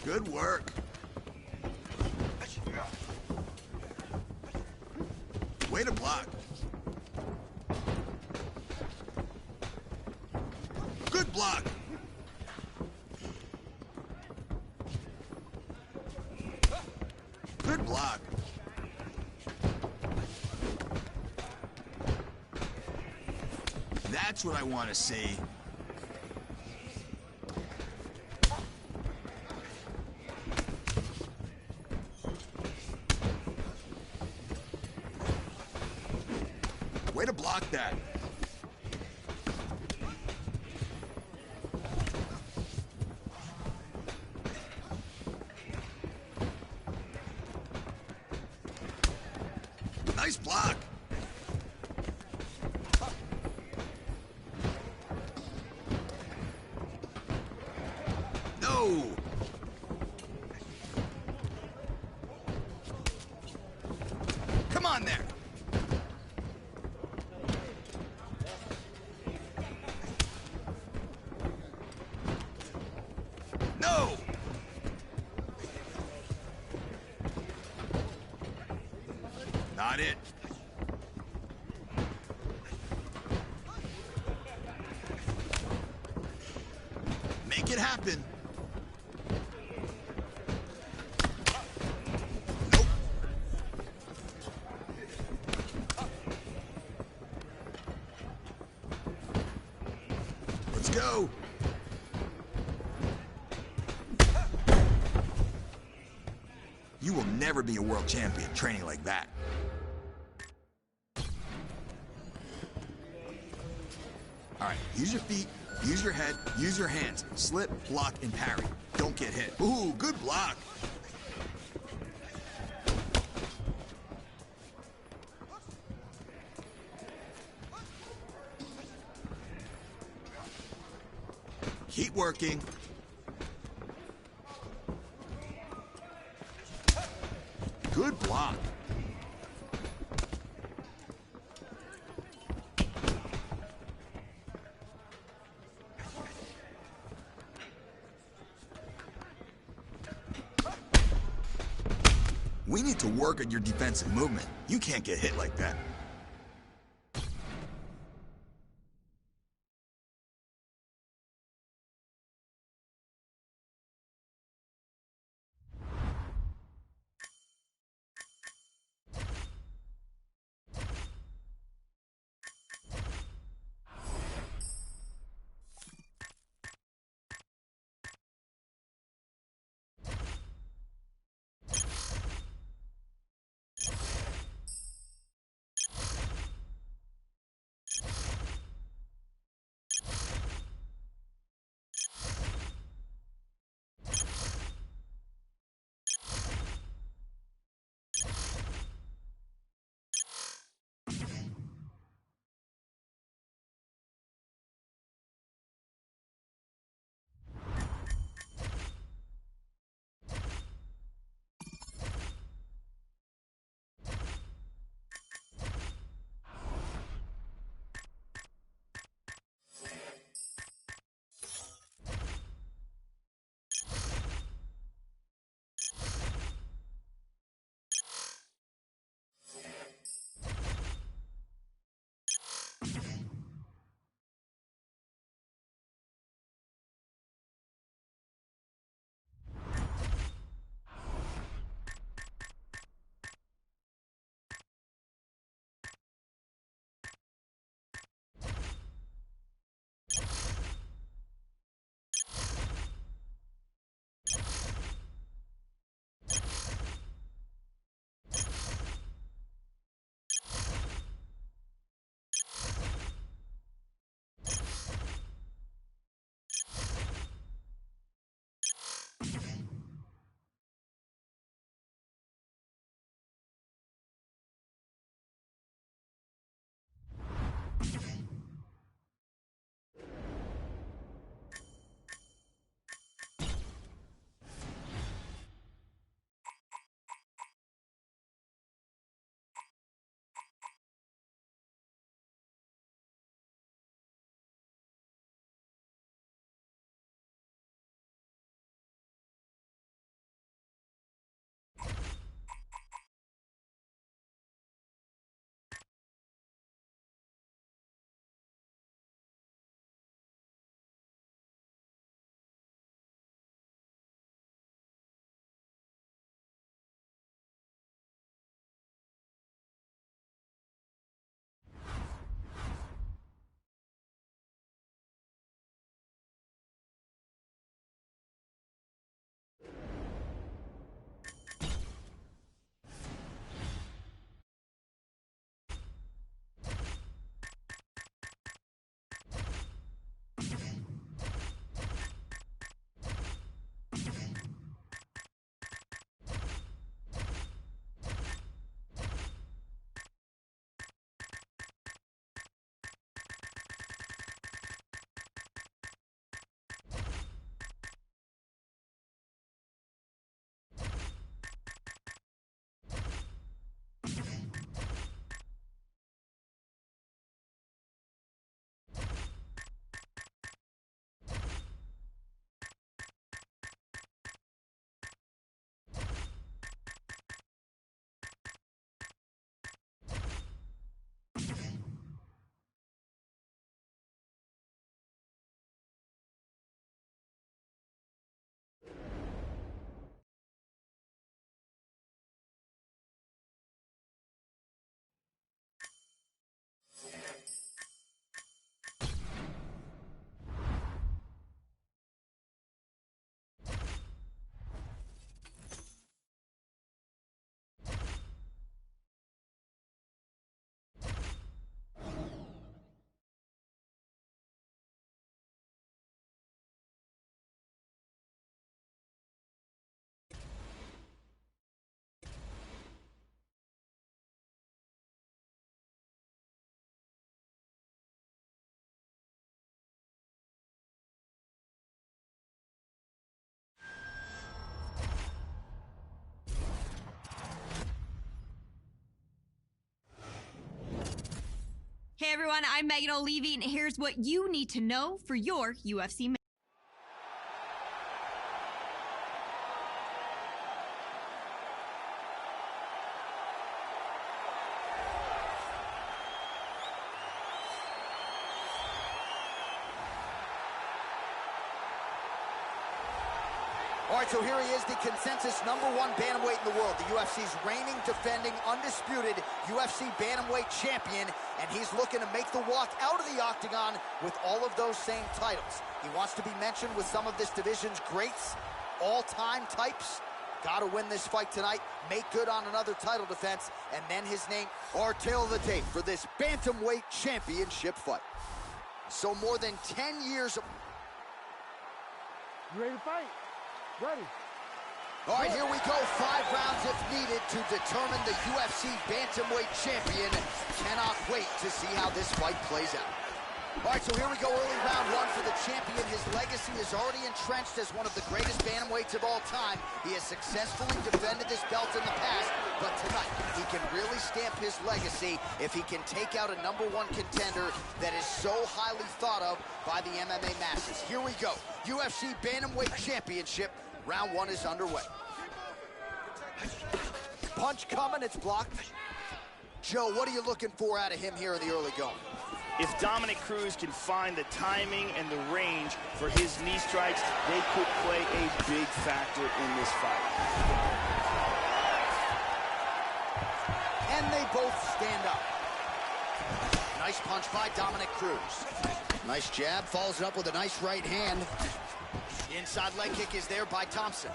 Good work. Way to block. Good block. Good block. That's what I want to see. Way to block that. Nice block. No. Come on there. No. Not it. Make it happen. Nope. Let's go. You will never be a world champion training like that. All right, use your feet, use your head, use your hands. Slip, block, and parry. Don't get hit. Ooh, good block. Keep working. Good block. We need to work on your defensive movement. You can't get hit like that. Hey everyone, I'm Megan O'Leary, and here's what you need to know for your UFC Minute. All right, so here he is, the consensus #1 bantamweight in the world, the UFC's reigning, defending, undisputed UFC bantamweight champion, and he's looking to make the walk out of the octagon with all of those same titles. He wants to be mentioned with some of this division's greats, all-time types. Got to win this fight tonight, make good on another title defense, and then his name. Our tail of the tape for this bantamweight championship fight. So more than 10 years of... You ready to fight? Ready. All right, here we go. 5 rounds if needed to determine the UFC bantamweight champion. Cannot wait to see how this fight plays out. All right, so here we go. Early round 1 for the champion. His legacy is already entrenched as one of the greatest bantamweights of all time. He has successfully defended this belt in the past, but tonight he can really stamp his legacy if he can take out a #1 contender that is so highly thought of by the MMA masses. Here we go. UFC bantamweight championship. Round 1 is underway. Punch coming, it's blocked. Joe, what are you looking for out of him here in the early going? If Dominick Cruz can find the timing and the range for his knee strikes, they could play a big factor in this fight. And they both stand up. Nice punch by Dominick Cruz. Nice jab, follows it up with a nice right hand. Inside leg kick is there by Thompson.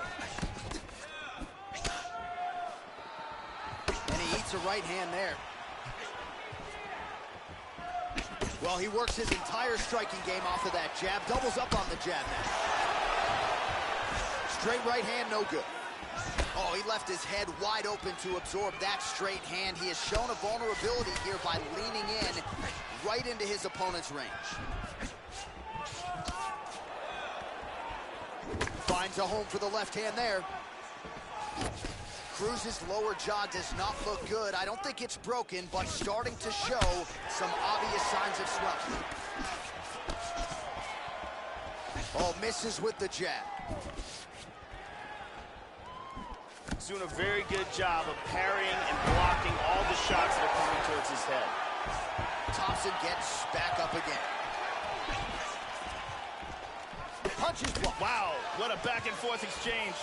And he eats a right hand there. Well, he works his entire striking game off of that jab. Doubles up on the jab now. Straight right hand, no good. Oh, he left his head wide open to absorb that straight hand. He has shown a vulnerability here by leaning in right into his opponent's range. Finds a home for the left hand there. Cruz's lower jaw does not look good. I don't think it's broken, but starting to show some obvious signs of swelling. Oh, misses with the jab. He's doing a very good job of parrying and blocking all the shots that are coming towards his head. Thompson gets back up again. Punches blocked. Wow, what a back and forth exchange.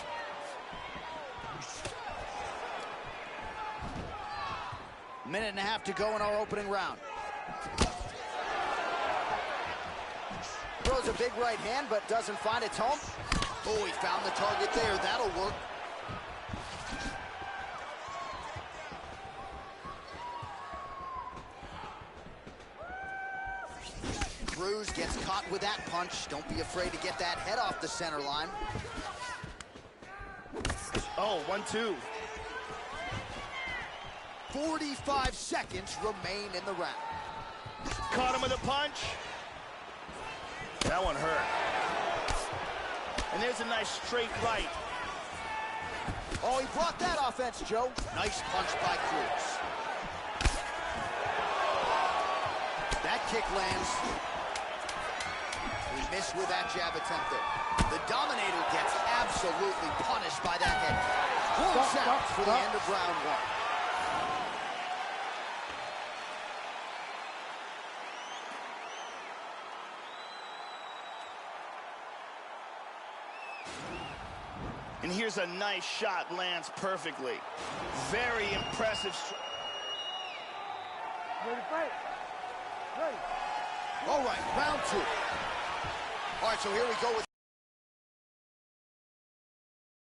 Minute and a half to go in our opening round. Throws a big right hand, but doesn't find its home. Oh, he found the target there. That'll work. Cruz gets caught with that punch. Don't be afraid to get that head off the center line. Oh, 1-2. 45 seconds remain in the round. Caught him with a punch. That one hurt. And there's a nice straight right. Oh, he blocked that offense, Joe. Nice punch by Cruz. That kick lands. He missed with that jab attempt there. The Dominator gets absolutely punished by that head kick. 4 seconds for the end of round 1. And here's a nice shot, lands perfectly. Very impressive. Ready to fight? Ready. All right, round 2. All right, so here we go with...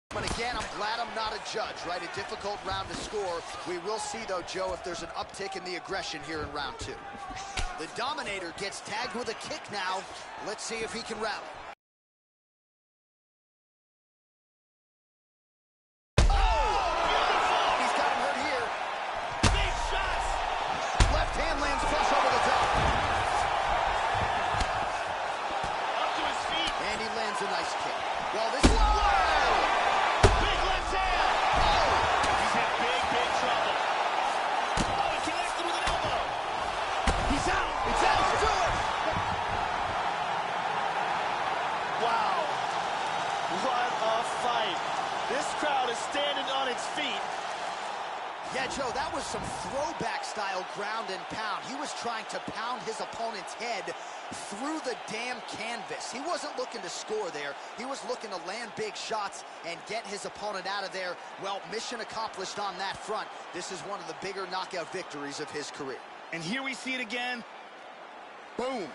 But again, I'm glad I'm not a judge, right? A difficult round to score. We will see, though, Joe, if there's an uptick in the aggression here in round 2. The Dominator gets tagged with a kick now. Let's see if he can rally. A nice kick. Well, this is... Whoa! Big left hand! Oh! He's in big, big trouble. Oh, he connected with an elbow. He's out! This crowd is standing on its feet. Yeah, Joe, that was some throwback-style ground and pound. He was trying to pound his opponent's head through the damn canvas. He wasn't looking to score there. He was looking to land big shots and get his opponent out of there. Well, mission accomplished on that front. This is one of the bigger knockout victories of his career. And here we see it again. Boom.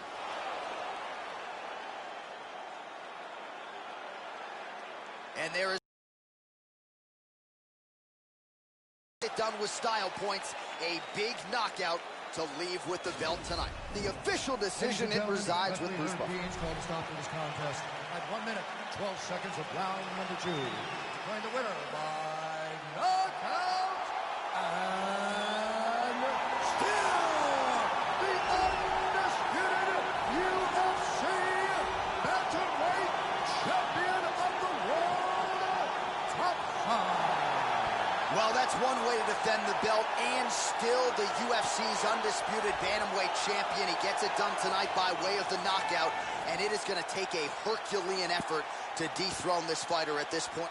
And there is it done with style points. A big knockout to leave with the belt tonight. The official decision, it resides with Bruce Buffer. Called to stop to this contest at 1 minute, 12 seconds of round number 2. Declaring the winner by knockout and still the undisputed UFC bantamweight champion of the world, Top 5. Well, that's one way to defend the belt and still the UFC's undisputed bantamweight champion. He gets it done tonight by way of the knockout, and it is going to take a Herculean effort to dethrone this fighter at this point.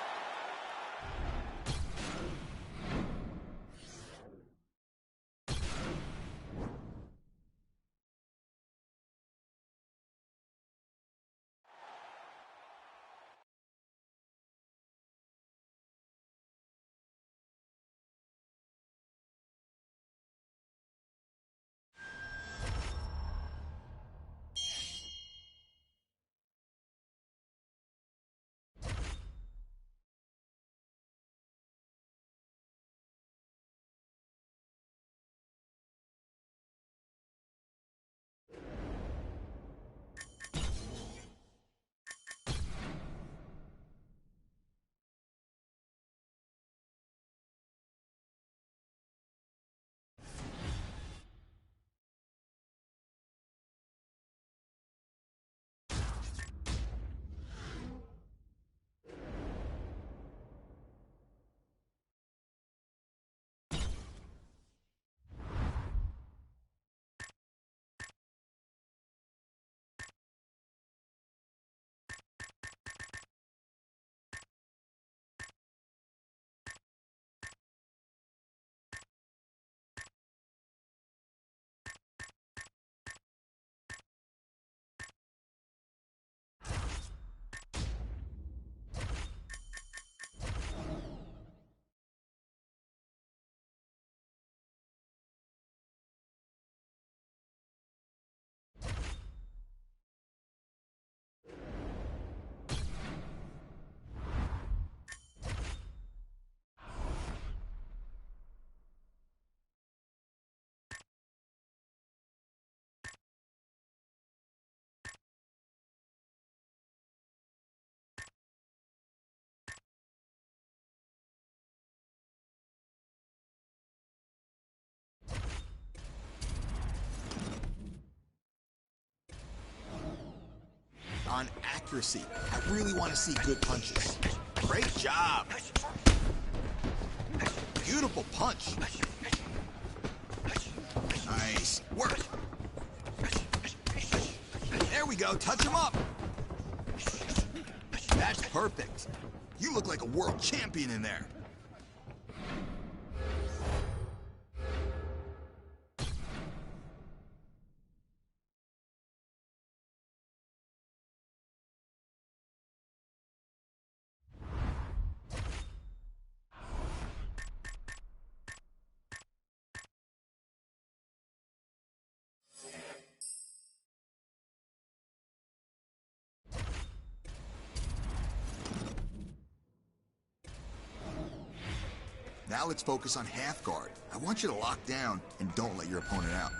On accuracy, I really want to see good punches. Great job. Beautiful punch. Nice work. There we go, touch him up. That's perfect. You look like a world champion in there. Now let's focus on half guard. I want you to lock down and don't let your opponent out.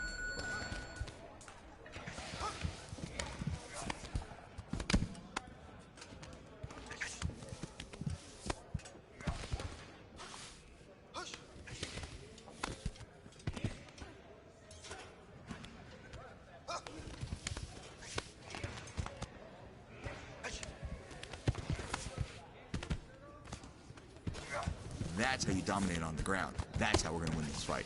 That's how you dominate on the ground. That's how we're going to win this fight.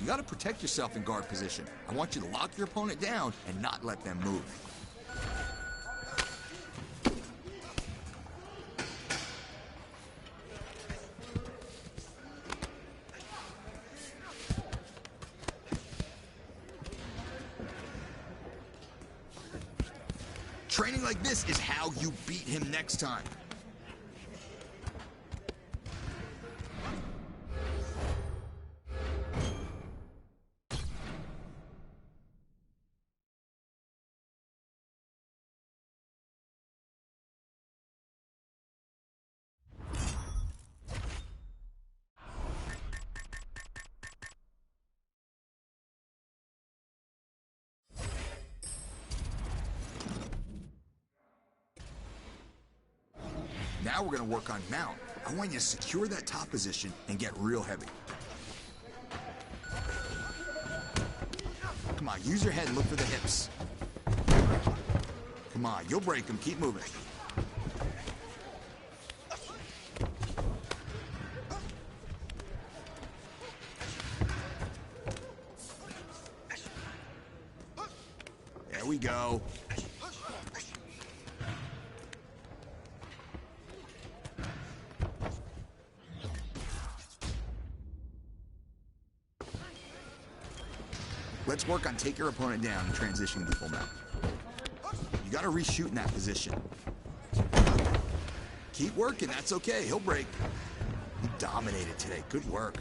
You gotta protect yourself in guard position. I want you to lock your opponent down and not let them move. Training like this is how you beat him next time. Now we're gonna work on mount. I want you to secure that top position and get real heavy. Come on, use your head and look for the hips. Come on, you'll break them. Keep moving. There we go. Let's work on take your opponent down and transition to full mount. You gotta reshoot in that position. Keep working, that's okay, he'll break. You dominated today, good work.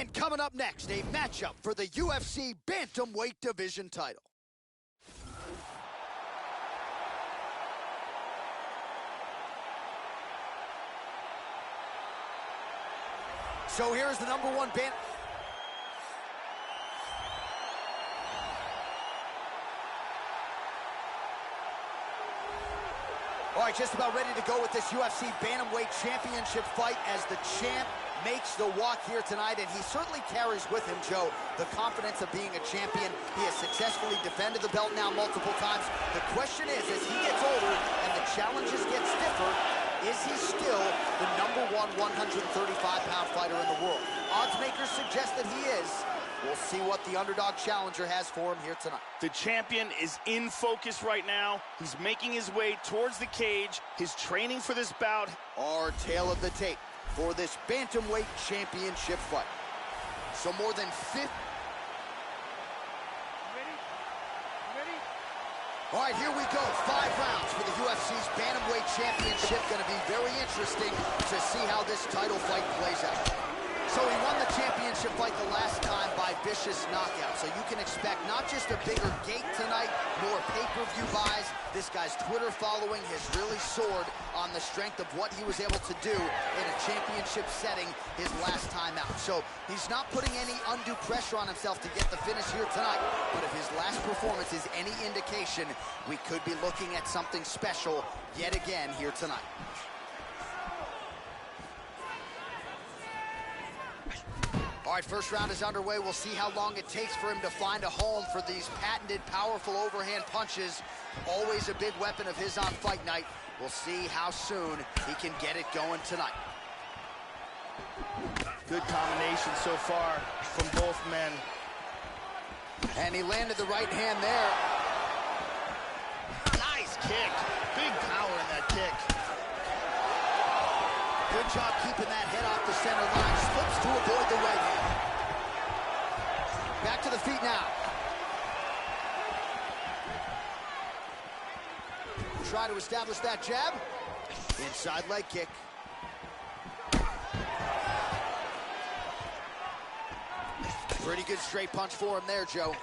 And coming up next, a matchup for the UFC Bantamweight Division title. So here's the #1 All right, just about ready to go with this UFC Bantamweight Championship fight as the champ makes the walk here tonight, and he certainly carries with him, Joe, the confidence of being a champion. He has successfully defended the belt now multiple times. The question is, as he gets older and the challenges get stiffer, is he still the #1 135-pound fighter in the world? Odds makers suggest that he is. We'll see what the underdog challenger has for him here tonight. The champion is in focus right now. He's making his way towards the cage. His training for this bout. Our tale of the tape for this Bantamweight Championship fight. So more than 50... All right, here we go. 5 rounds for the UFC's Bantamweight Championship. Going to be very interesting to see how this title fight plays out. So he won the championship fight the last time by vicious knockout. So you can expect not just a bigger gate tonight, more pay-per-view buys. This guy's Twitter following has really soared on the strength of what he was able to do in a championship setting his last time out. So he's not putting any undue pressure on himself to get the finish here tonight. But if his last performance is any indication, we could be looking at something special yet again here tonight. All right, first round is underway. We'll see how long it takes for him to find a home for these patented, powerful overhand punches. Always a big weapon of his on fight night. We'll see how soon he can get it going tonight. Good combination so far from both men. And he landed the right hand there. Nice kick. Big power in that kick. Good job keeping that head off the center line. Slips to avoid the right hand. Back to the feet now. Try to establish that jab. Inside leg kick. Pretty good straight punch for him there, Joe.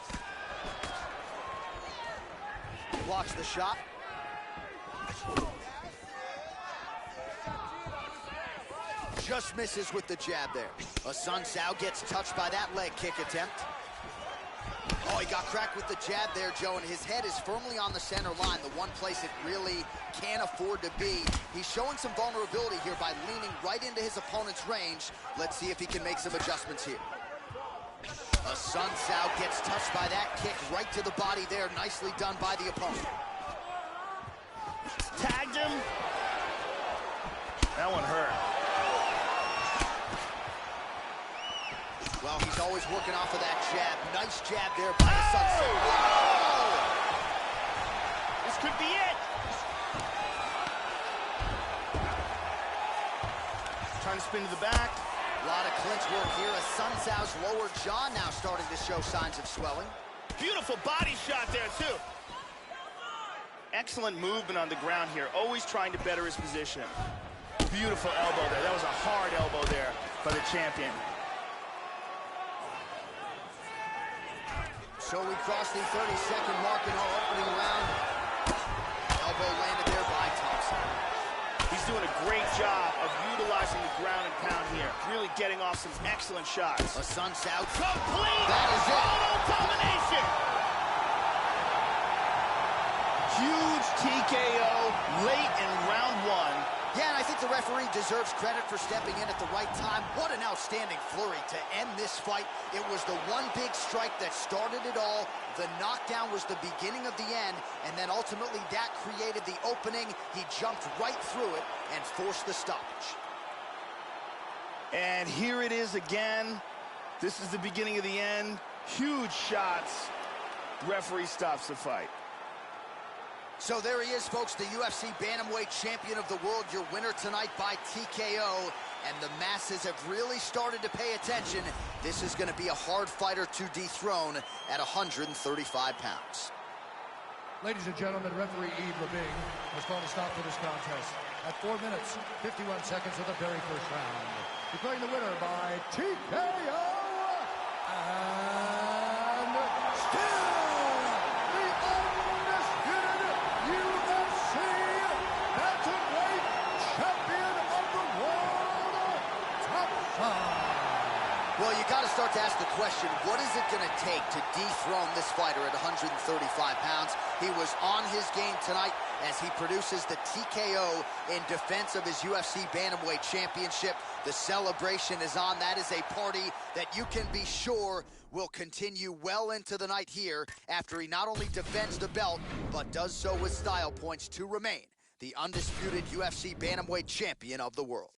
Blocks the shot. Just misses with the jab there. Assunção gets touched by that leg kick attempt. Oh, he got cracked with the jab there, Joe, and his head is firmly on the center line, the one place it really can't afford to be. He's showing some vulnerability here by leaning right into his opponent's range. Let's see if he can make some adjustments here. Assunção gets touched by that kick right to the body there. Nicely done by the opponent. Tagged him. That one hurt. Well, he's always working off of that jab. Nice jab there by Assunção. Oh! This could be it. Trying to spin to the back. A lot of clinch work here. Assunção's lower jaw now starting to show signs of swelling. Beautiful body shot there, too. Excellent movement on the ground here. Always trying to better his position. Beautiful elbow there. That was a hard elbow there by the champion. So we crossed the 30-second mark in our opening round. Elbow landed there by Thompson. He's doing a great job of utilizing the ground and pound here. Really getting off some excellent shots. Assunção. Complete That is it. total domination. Huge TKO late in round 1. Yeah, and I think the referee deserves credit for stepping in at the right time. What an outstanding flurry to end this fight. It was the one big strike that started it all. The knockdown was the beginning of the end, and then ultimately that created the opening. He jumped right through it and forced the stoppage. And here it is again. This is the beginning of the end. Huge shots. Referee stops the fight. So there he is, folks, the UFC Bantamweight Champion of the world, your winner tonight by TKO. And the masses have really started to pay attention. This is going to be a hard fighter to dethrone at 135 pounds. Ladies and gentlemen, referee Yves Lavigne has called a stop to this contest at 4 minutes, 51 seconds of the very first round. Declaring the winner by TKO still the undisputed UFC Bantamweight Champion of the World, Thompson. Well, you got to start to ask the question, what is it going to take to dethrone this fighter at 135 pounds? He was on his game tonight as he produces the TKO in defense of his UFC Bantamweight Championship. The celebration is on. That is a party that you can be sure will continue well into the night here after he not only defends the belt, but does so with style points to remain the undisputed UFC Bantamweight Champion of the world.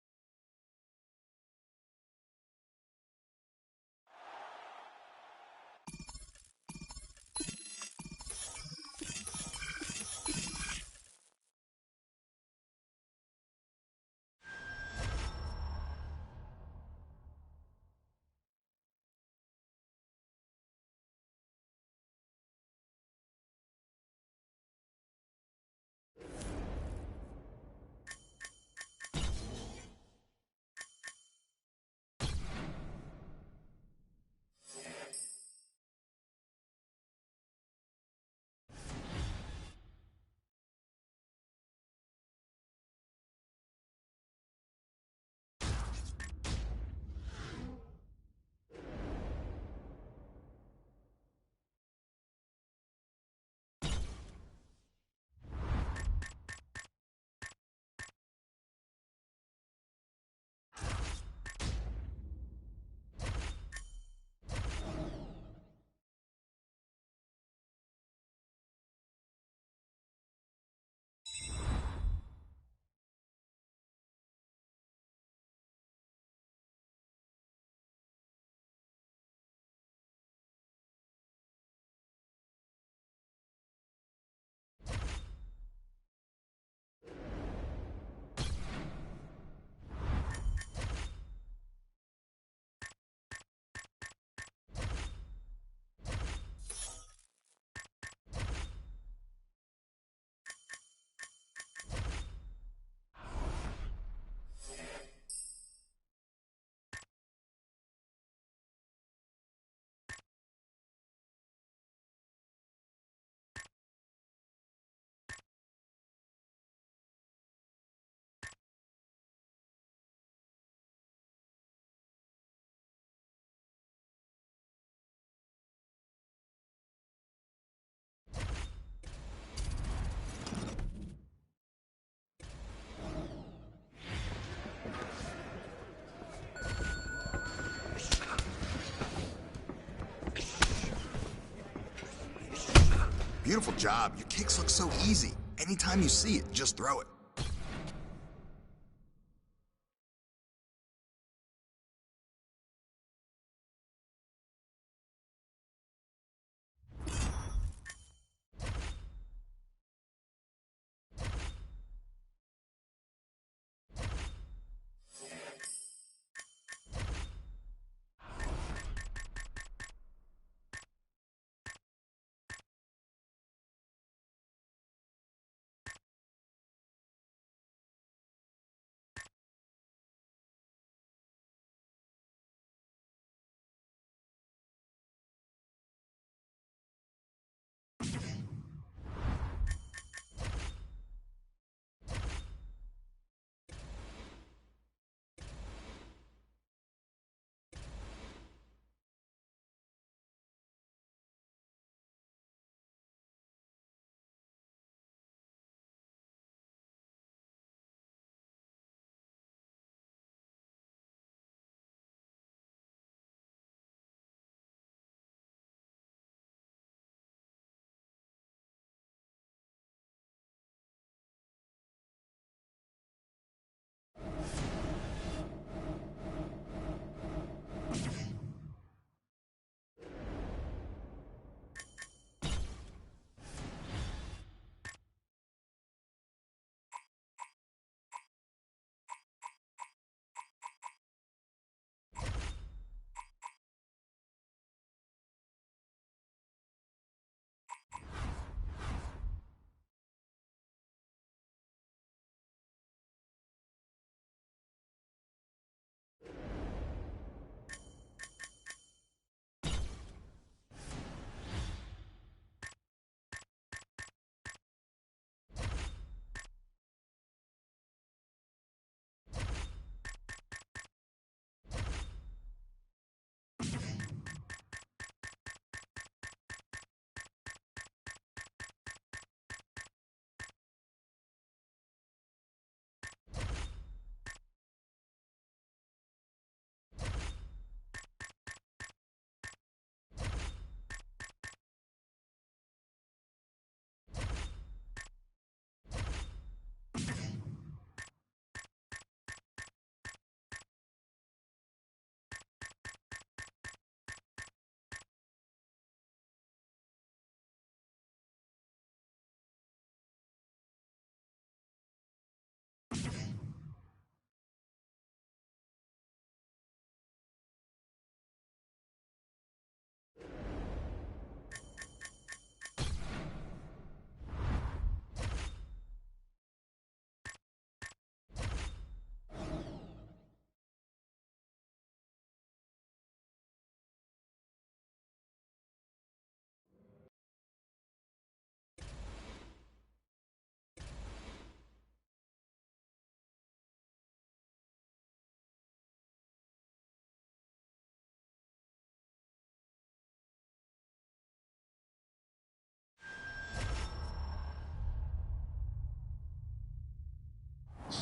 Beautiful job. Your kicks look so easy. Anytime you see it, just throw it.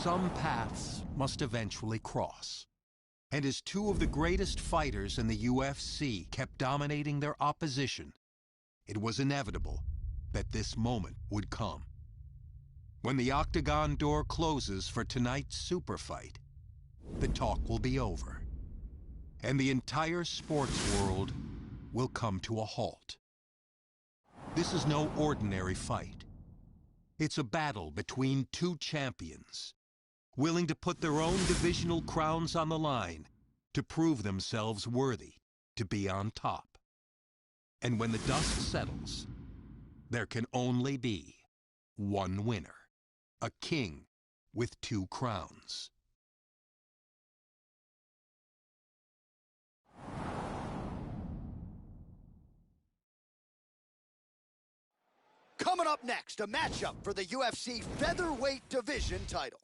Some paths must eventually cross. And as two of the greatest fighters in the UFC kept dominating their opposition, it was inevitable that this moment would come. When the octagon door closes for tonight's super fight, the talk will be over, and the entire sports world will come to a halt. This is no ordinary fight. It's a battle between two champions, willing to put their own divisional crowns on the line to prove themselves worthy to be on top. And when the dust settles, there can only be one winner, a king with two crowns. Coming up next, a matchup for the UFC Featherweight Division title.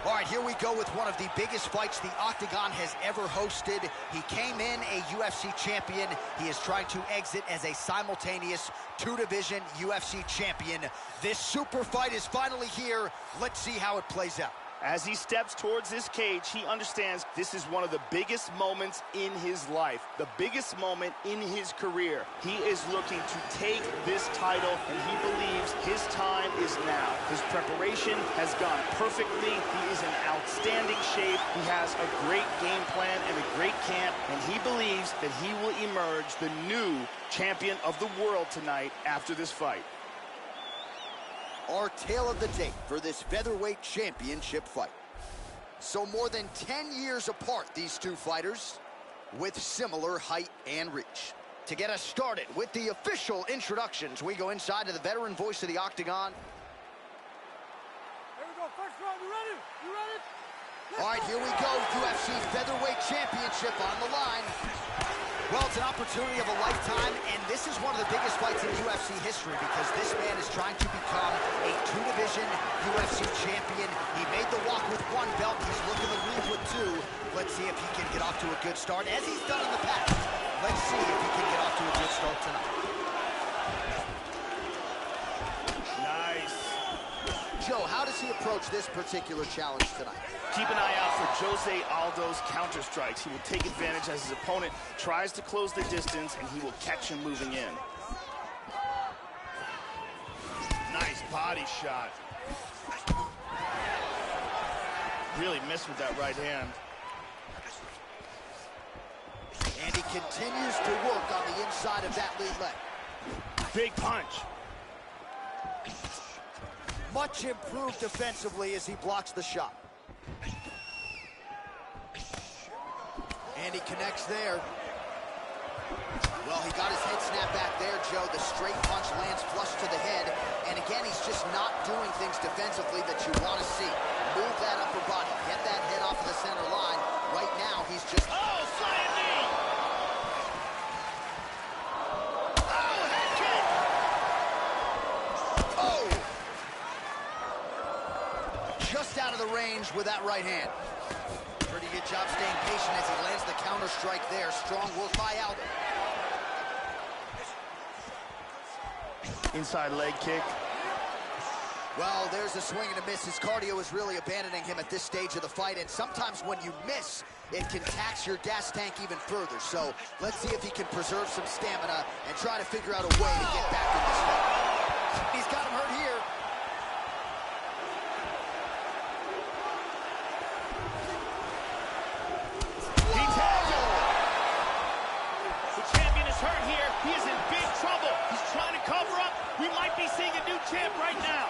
All right, here we go with one of the biggest fights the Octagon has ever hosted. He came in a UFC champion. He is trying to exit as a simultaneous two-division UFC champion. This super fight is finally here. Let's see how it plays out. As he steps towards this cage, he understands this is one of the biggest moments in his life, the biggest moment in his career. He is looking to take this title, and he believes his time is now. His preparation has gone perfectly. He is in outstanding shape. He has a great game plan and a great camp, and he believes that he will emerge the new champion of the world tonight after this fight. Our tale of the tape for this featherweight championship fight. So more than 10 years apart, these two fighters, with similar height and reach. To get us started with the official introductions, we go inside to the veteran voice of the Octagon. Here we go, first round, you ready? You ready? All right, here we go, UFC Featherweight Championship on the line. Well, it's an opportunity of a lifetime, and this is one of the biggest fights in UFC history because this man is trying to become a two-division UFC champion. He made the walk with one belt. He's looking to leave with two. Let's see if he can get off to a good start, as he's done in the past. Let's see if he can get off to a good start tonight. Nice. Joe, how does he approach this particular challenge tonight? Keep an eye out for Jose Aldo's counter strikes. He will take advantage as his opponent tries to close the distance, and he will catch him moving in. Nice body shot. Really missed with that right hand. And he continues to work on the inside of that lead leg. Big punch. Much improved defensively as he blocks the shot. And he connects there. Well, he got his head snapped back there, Joe. The straight punch lands flush to the head. And again, he's just not doing things defensively that you want to see. Move that upper body. Get that head off of the center line. Right now, he's just... Oh, flying knee! Oh, head kick! Oh! Just out of the range with that right hand. Pretty good job staying patient as he lands the counter strike there. Strong work by Aldo. Inside leg kick. Well, there's a swing and a miss. His cardio is really abandoning him at this stage of the fight, and sometimes when you miss, it can tax your gas tank even further. So let's see if he can preserve some stamina and try to figure out a way to get back in this fight. He's got him hurt here. He is in big trouble. He's trying to cover up. We might be seeing a new champ right now.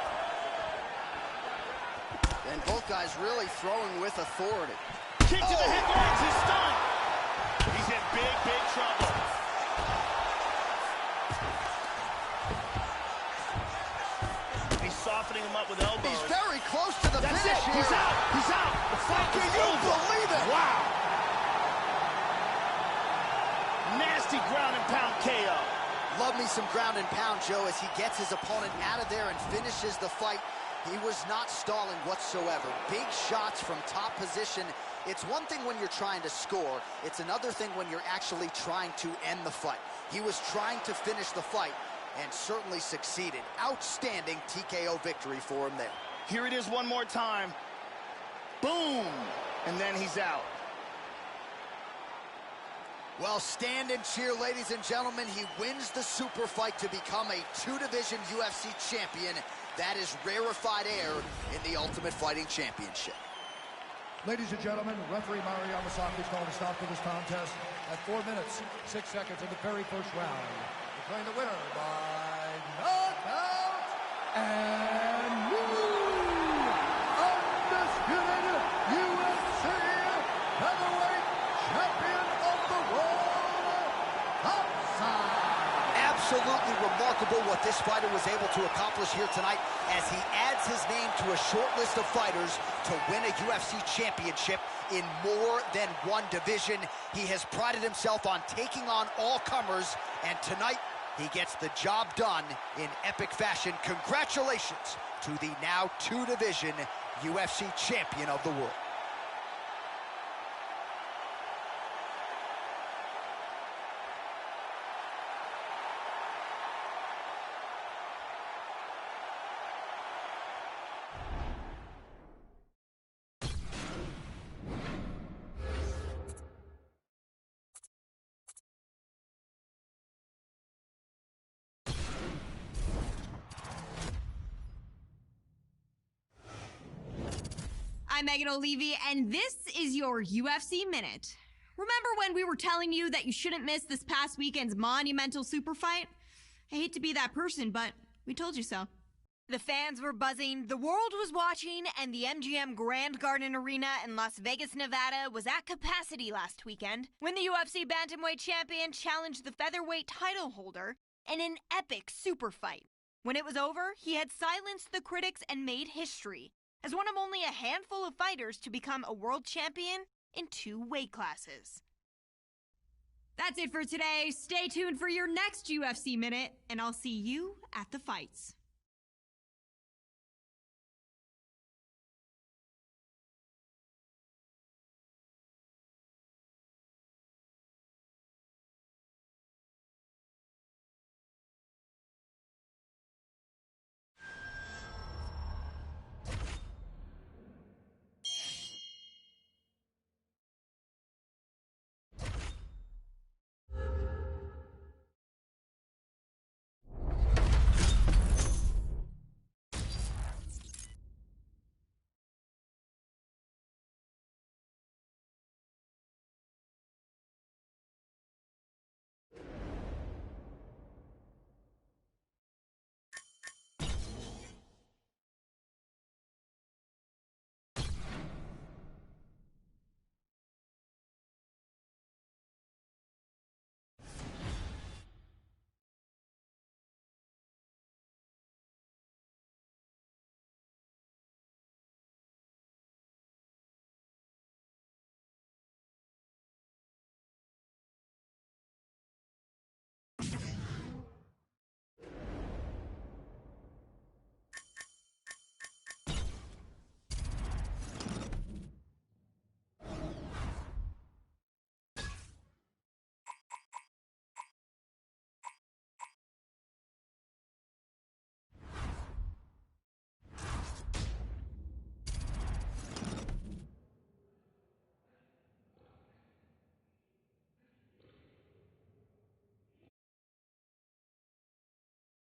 And both guys really throwing with authority. Kick to the head guards. He's stunned. He's in big, big trouble. He's softening him up with elbows. He's very close to the finish here. He's out. He's out. The fight Can is you over. believe it? Wow. Nasty ground and pound KO. Love me some ground and pound, Joe, as he gets his opponent out of there and finishes the fight. He was not stalling whatsoever. Big shots from top position It's one thing when you're trying to score. It's another thing when you're actually trying to end the fight. He was trying to finish the fight and certainly succeeded. Outstanding TKO victory for him there. Here it is one more time. Boom! And then he's out. Well, stand and cheer, ladies and gentlemen. He wins the super fight to become a two-division UFC champion. That is rarefied air in the Ultimate Fighting Championship. Ladies and gentlemen, referee Mario Yamasaki is called to stop to this contest at 4 minutes, 6 seconds of the very first round. Declaring the winner by knockout and new undisputed UFC heavyweight champion of the world, Hamza. Absolutely remarkable what this fighter was able to accomplish here tonight as he adds his name to a short list of fighters to win a UFC championship in more than one division. He has prided himself on taking on all comers, and tonight he gets the job done in epic fashion. Congratulations to the now two-division UFC champion of the world. I'm Megan O'Leary, and this is your UFC Minute. Remember when we were telling you that you shouldn't miss this past weekend's monumental super fight? I hate to be that person, but we told you so. The fans were buzzing, the world was watching, and the MGM Grand Garden Arena in Las Vegas, Nevada was at capacity last weekend when the UFC Bantamweight champion challenged the featherweight title holder in an epic super fight. When it was over, he had silenced the critics and made history as one of only a handful of fighters to become a world champion in 2 weight classes. That's it for today. Stay tuned for your next UFC Minute, and I'll see you at the fights.